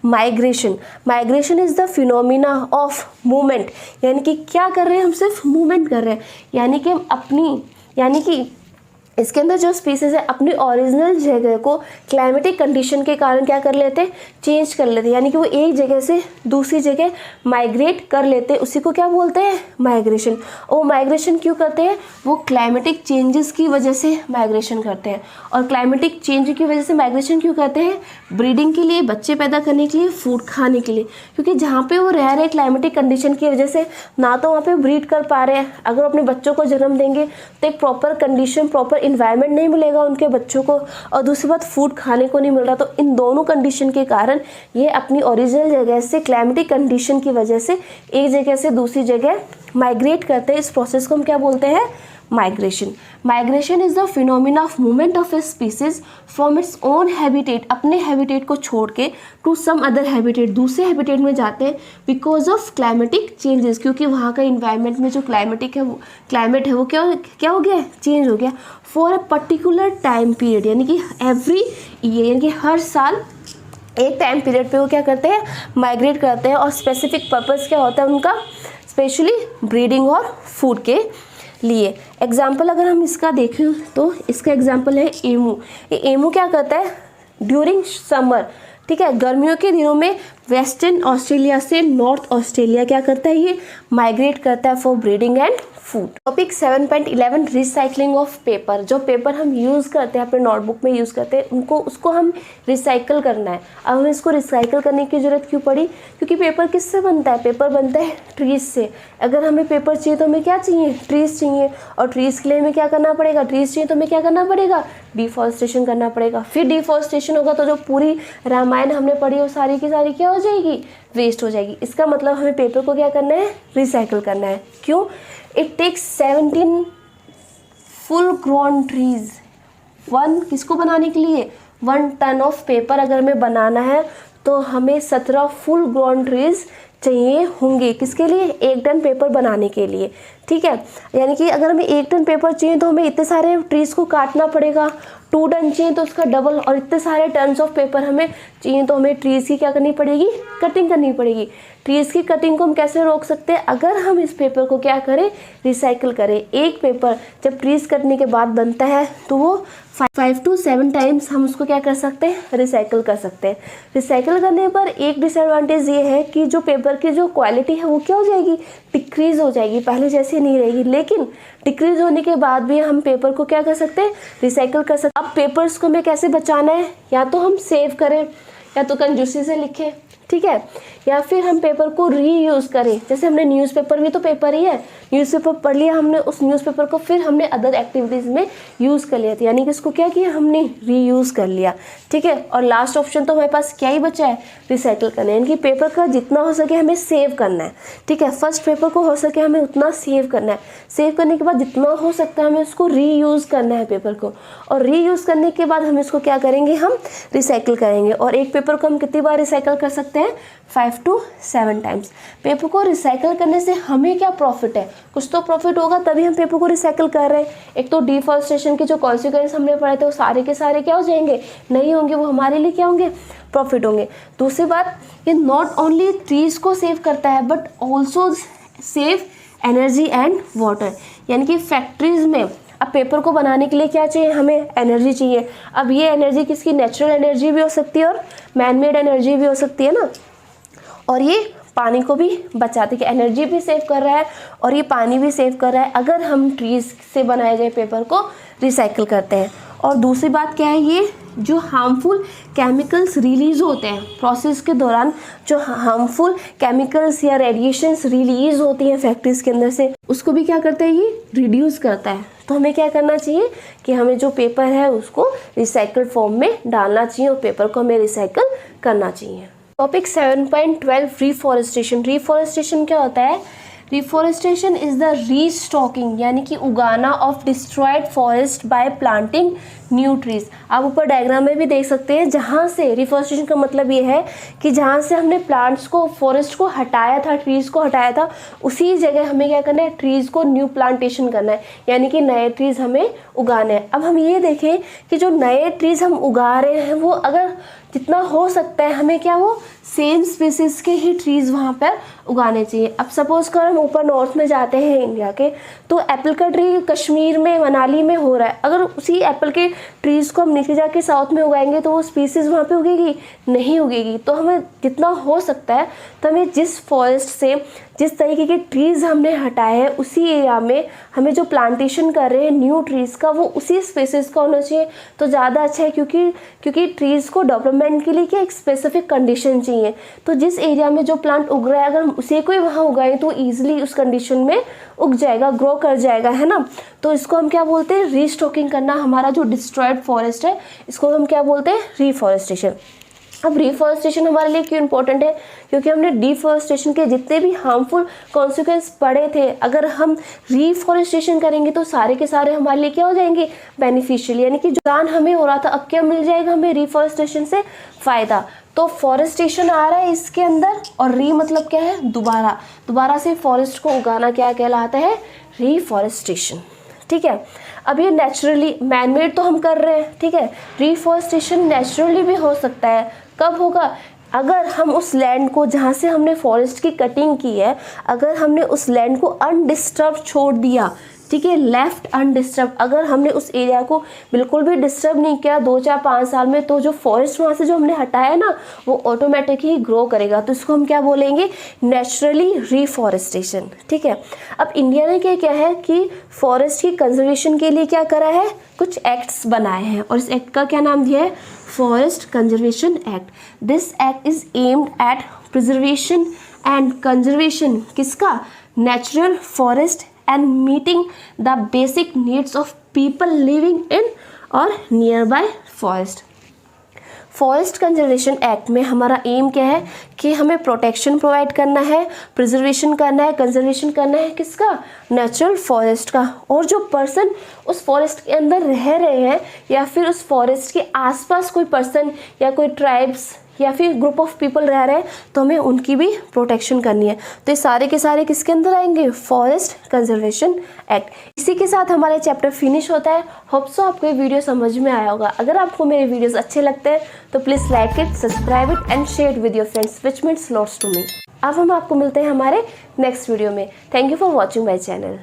migration. Migration is the phenomena of movement, यानी कि क्या कर रहे हैं हम, सिर्फ मूवमेंट कर रहे हैं। यानी कि हम अपनी, यानी कि इसके अंदर जो स्पीसीज है अपनी ओरिजिनल जगह को क्लाइमेटिक कंडीशन के कारण क्या कर लेते हैं, चेंज कर लेते हैं। यानी कि वो एक जगह से दूसरी जगह माइग्रेट कर लेते हैं, उसी को क्या बोलते हैं, माइग्रेशन। और माइग्रेशन क्यों करते हैं, वो क्लाइमेटिक चेंजेस की वजह से माइग्रेशन करते हैं। और क्लाइमेटिक चेंज की वजह से माइग्रेशन क्यों करते हैं, ब्रीडिंग के लिए, बच्चे पैदा करने के लिए, फूड खाने के लिए। क्योंकि जहाँ पे वो रह रहे हैं क्लाइमेटिक कंडीशन की वजह से ना तो वहाँ पे ब्रीड कर पा रहे हैं, अगर अपने बच्चों को जन्म देंगे तो एक प्रॉपर कंडीशन, प्रॉपर इन्वायरमेंट नहीं मिलेगा उनके बच्चों को, और दूसरी बात फूड खाने को नहीं मिल रहा। तो इन दोनों कंडीशन के कारण ये अपनी ओरिजिनल जगह से क्लाइमेटिक कंडीशन की वजह से एक जगह से दूसरी जगह माइग्रेट करते हैं। इस प्रोसेस को हम क्या बोलते हैं, migration. Migration is the phenomena of movement of a species from its own habitat, अपने हैबिटेट को छोड़ के टू सम अदर हैबिटेट, दूसरे हैबिटेट में जाते हैं, बिकॉज ऑफ क्लाइमेटिक चेंजेस, क्योंकि वहाँ का इन्वायरमेंट में जो क्लाइमेट है वो क्या हो गया, चेंज हो गया। For a particular time period, यानी कि एवरी ईयर, यानी कि हर साल एक टाइम पीरियड पे वो क्या करते हैं, माइग्रेट करते हैं। और स्पेसिफिक पर्पस क्या होता है उनका, स्पेशली ब्रीडिंग और फूड के लिए। एग्जाम्पल अगर हम इसका देखें तो इसका एग्जाम्पल है एमू। ये एमू क्या करता है, ड्यूरिंग समर, ठीक है, गर्मियों के दिनों में वेस्टर्न ऑस्ट्रेलिया से नॉर्थ ऑस्ट्रेलिया क्या करता है, ये माइग्रेट करता है for breeding and food. Topic 7.11 recycling of paper. जो पेपर हम यूज़ करते हैं अपने नोटबुक में यूज़ करते हैं उसको हम रिसाइकल करना है। अब हमें इसको रिसाइकल करने की ज़रूरत क्यों पड़ी, क्योंकि पेपर किससे बनता है, पेपर बनता है ट्रीज से। अगर हमें पेपर चाहिए तो हमें क्या चाहिए, ट्रीज चाहिए, और ट्रीज के लिए हमें क्या करना पड़ेगा, ट्रीज चाहिए तो हमें क्या करना पड़ेगा, डिफॉरेस्टेशन करना पड़ेगा। फिर डिफॉरेस्टेशन होगा तो जो पूरी रामायण हमने पढ़ी वो सारी की सारी क्या हो जाएगी, वेस्ट हो जाएगी। इसका मतलब हमें पेपर को क्या करना है, रिसाइकल करना है। क्यों, it takes 17 full grown trees, one किसको बनाने के लिए, 1 टन ऑफ पेपर अगर हमें बनाना है तो हमें 17 फुल ग्रोन ट्रीज चाहिए होंगे। किसके लिए, 1 टन पेपर बनाने के लिए, ठीक है। यानी कि अगर हमें 1 टन पेपर चाहिए तो हमें इतने सारे ट्रीज को काटना पड़ेगा, 2 टन चाहिए तो उसका डबल, और इतने सारे टन्स ऑफ पेपर हमें चाहिए तो हमें ट्रीज की क्या करनी पड़ेगी, कटिंग करनी पड़ेगी। ट्रीज की कटिंग को हम कैसे रोक सकते हैं, अगर हम इस पेपर को क्या करें, रिसाइकिल करें। एक पेपर जब ट्रीज कटने के बाद बनता है तो वो 5 to 7 टाइम्स हम उसको क्या कर सकते हैं, रिसाइकिल कर सकते हैं। रिसाइकिल करने पर एक डिसएडवांटेज ये है कि जो पेपर की जो क्वालिटी है वो क्या हो जाएगी, डिक्रीज हो जाएगी, पहले जैसी नहीं रहेगी। लेकिन डिक्रीज होने के बाद भी हम पेपर को क्या कर सकते हैं, रिसाइकिल कर सकते हैं। अब पेपर्स को हमें कैसे बचाना है, या तो हम सेव करें या तो कंजूसी से लिखें, ठीक है, या फिर हम पेपर को रीयूज़ करें, जैसे हमने न्यूज़पेपर भी तो पेपर ही है, न्यूज़पेपर पढ़ लिया हमने, उस न्यूज़पेपर को फिर हमने अदर एक्टिविटीज़ में यूज़ कर लिया था, यानी कि इसको क्या किया हमने रीयूज़ कर लिया। ठीक है, और लास्ट ऑप्शन तो हमारे पास क्या ही बचा है, रिसाइकिल करना है, यानी कि पेपर का जितना हो सके हमें सेव करना है। ठीक है, फर्स्ट पेपर को हो सके हमें उतना सेव करना है, सेव करने के बाद जितना हो सकता है हमें उसको रीयूज़ करना है पेपर को, और रीयूज़ करने के बाद हम इसको क्या करेंगे, हम रिसाइकिल करेंगे। और एक पेपर को हम कितनी बार रिसाइकिल कर सकते हैं, 5 to 7 टाइम्स। पेपर को रिसाइकिल करने से हमें क्या प्रॉफिट है, कुछ तो प्रॉफिट होगा तभी हम पेपर को रिसाइकिल कर रहे हैं। एक तो डिफॉरेस्टेशन के जो कॉन्सिक्वेंस हमने पढ़े थे वो सारे के सारे क्या हो जाएंगे, नहीं होंगे, वो हमारे लिए क्या होंगे, प्रॉफिट होंगे। दूसरी बात, ये नॉट ओनली ट्रीज को सेव करता है but also save energy and water, यानी कि फैक्ट्रीज में अब पेपर को बनाने के लिए क्या चाहिए, हमें एनर्जी चाहिए। अब ये एनर्जी किसकी, नेचुरल एनर्जी भी हो सकती है और मैन मेड एनर्जी भी हो सकती है ना, और ये पानी को भी बचाते, कि एनर्जी भी सेव कर रहा है और ये पानी भी सेव कर रहा है अगर हम ट्रीज से बनाए गए पेपर को रिसाइकिल करते हैं। और दूसरी बात क्या है, ये जो हार्मफुल केमिकल्स रिलीज होते हैं प्रोसेस के दौरान, जो हार्मफुल केमिकल्स या रेडिएशंस रिलीज होती हैं फैक्ट्रीज के अंदर से, उसको भी क्या करता है, ये रिड्यूस करता है। तो हमें क्या करना चाहिए कि हमें जो पेपर है उसको रिसाइकल्ड फॉर्म में डालना चाहिए और पेपर को हमें रिसाइकिल करना चाहिए। Topic 7.12 reforestation. रिफॉरेस्टेशन क्या होता है, रिफॉरेस्टेशन इज द रीस्टॉकिंग, यानी कि उगाना of destroyed forest by planting new trees. आप ऊपर डायग्राम में भी देख सकते हैं, जहाँ से रिफॉरेस्टेशन का मतलब ये है कि जहाँ से हमने प्लांट्स को, फॉरेस्ट को हटाया था, ट्रीज को हटाया था, उसी जगह हमें क्या करना है, ट्रीज को न्यू प्लांटेशन करना है, यानी कि नए ट्रीज हमें उगाने हैं। अब हम ये देखें कि जो नए ट्रीज हम उगा रहे हैं वो अगर जितना हो सकता है हमें क्या, वो सेम स्पीसीज के ही ट्रीज वहाँ पर उगाने चाहिए। अब सपोज कर हम ऊपर नॉर्थ में जाते हैं इंडिया के, तो एप्पल का ट्री कश्मीर में, मनाली में हो रहा है, अगर उसी एप्पल के ट्रीज को हम नीचे जाके साउथ में उगाएंगे तो वो स्पीसीज वहाँ पे उगेगी, नहीं उगेगी। तो हमें जितना हो सकता है, तो हमें जिस फॉरेस्ट से जिस तरीके के ट्रीज हमने हटाए हैं उसी एरिया में हमें जो प्लांटेशन कर रहे हैं न्यू ट्रीज का, वो उसी स्पीसीज का होना चाहिए, तो ज़्यादा अच्छा है। क्योंकि ट्रीज को डेवलपमेंट के लिए क्या, एक स्पेसिफिक कंडीशन चाहिए। तो जिस एरिया में जो प्लांट उग रहा है अगर हम उसी को ही वहाँ उगाएं तो ईजिली उस कंडीशन में उग जाएगा, ग्रो कर जाएगा, है ना। तो इसको हम क्या बोलते हैं, रीस्टॉकिंग करना। हमारा जो डिस्ट्रॉयड फॉरेस्ट है इसको हम क्या बोलते हैं, रिफॉरेस्टेशन। अब रिफॉरेस्टेशन हमारे लिए क्यों इंपॉर्टेंट है, क्योंकि हमने डिफॉरेस्टेशन के जितने भी हार्मफुल कॉन्सिक्वेंस पढ़े थे, अगर हम रिफॉरेस्टेशन करेंगे तो सारे के सारे हमारे लिए क्या हो जाएंगे, बेनिफिशियल, यानी कि नुकसान हमें हो रहा था अब क्या मिल जाएगा हमें रिफॉरेस्टेशन से फ़ायदा। तो फॉरेस्टेशन आ रहा है इसके अंदर, और री मतलब क्या है, दोबारा से फॉरेस्ट को उगाना क्या कहलाता है, रिफॉरेस्टेशन। ठीक है, अब ये नेचुरली मैनमेड तो हम कर रहे हैं, ठीक है, रिफॉरेस्टेशन नेचुरली भी हो सकता है। कब होगा, अगर हम उस लैंड को जहाँ से हमने फॉरेस्ट की कटिंग की है, अगर हमने उस लैंड को अनडिस्टर्ब छोड़ दिया, ठीक है, लेफ्ट अनडिस्टर्ब, अगर हमने उस एरिया को बिल्कुल भी डिस्टर्ब नहीं किया 2, 4, 5 साल में, तो जो फॉरेस्ट वहाँ से जो हमने हटाया ना वो ऑटोमेटिक ही ग्रो करेगा। तो इसको हम क्या बोलेंगे, नेचुरली रिफॉरेस्टेशन। ठीक है, अब इंडिया ने क्या है कि फॉरेस्ट की कंजर्वेशन के लिए क्या करा है, कुछ एक्ट्स बनाए हैं, और इस एक्ट का क्या नाम दिया है, forest conservation act. This act is aimed at preservation and conservation किसका, natural forest and meeting the basic needs of people living in or nearby forest। Forest conservation act में हमारा एम क्या है कि हमें प्रोटेक्शन प्रोवाइड करना है, preservation करना है, कंजर्वेशन करना है किसका, नेचुरल फॉरेस्ट का। और जो पर्सन उस फॉरेस्ट के अंदर रह रहे हैं या फिर उस फॉरेस्ट के आसपास कोई पर्सन या कोई ट्राइब्स या फिर ग्रुप ऑफ पीपल रह रहे हैं, तो हमें उनकी भी प्रोटेक्शन करनी है। तो ये सारे के सारे किसके अंदर आएंगे, फॉरेस्ट कंजर्वेशन एक्ट। इसी के साथ हमारा चैप्टर फिनिश होता है। होप सो आपको ये वीडियो समझ में आया होगा। अगर आपको मेरे वीडियोस अच्छे लगते हैं तो please like it, subscribe it and share with your friends which means lots to me. अब हम आपको मिलते हैं हमारे नेक्स्ट वीडियो में। Thank you for watching my channel.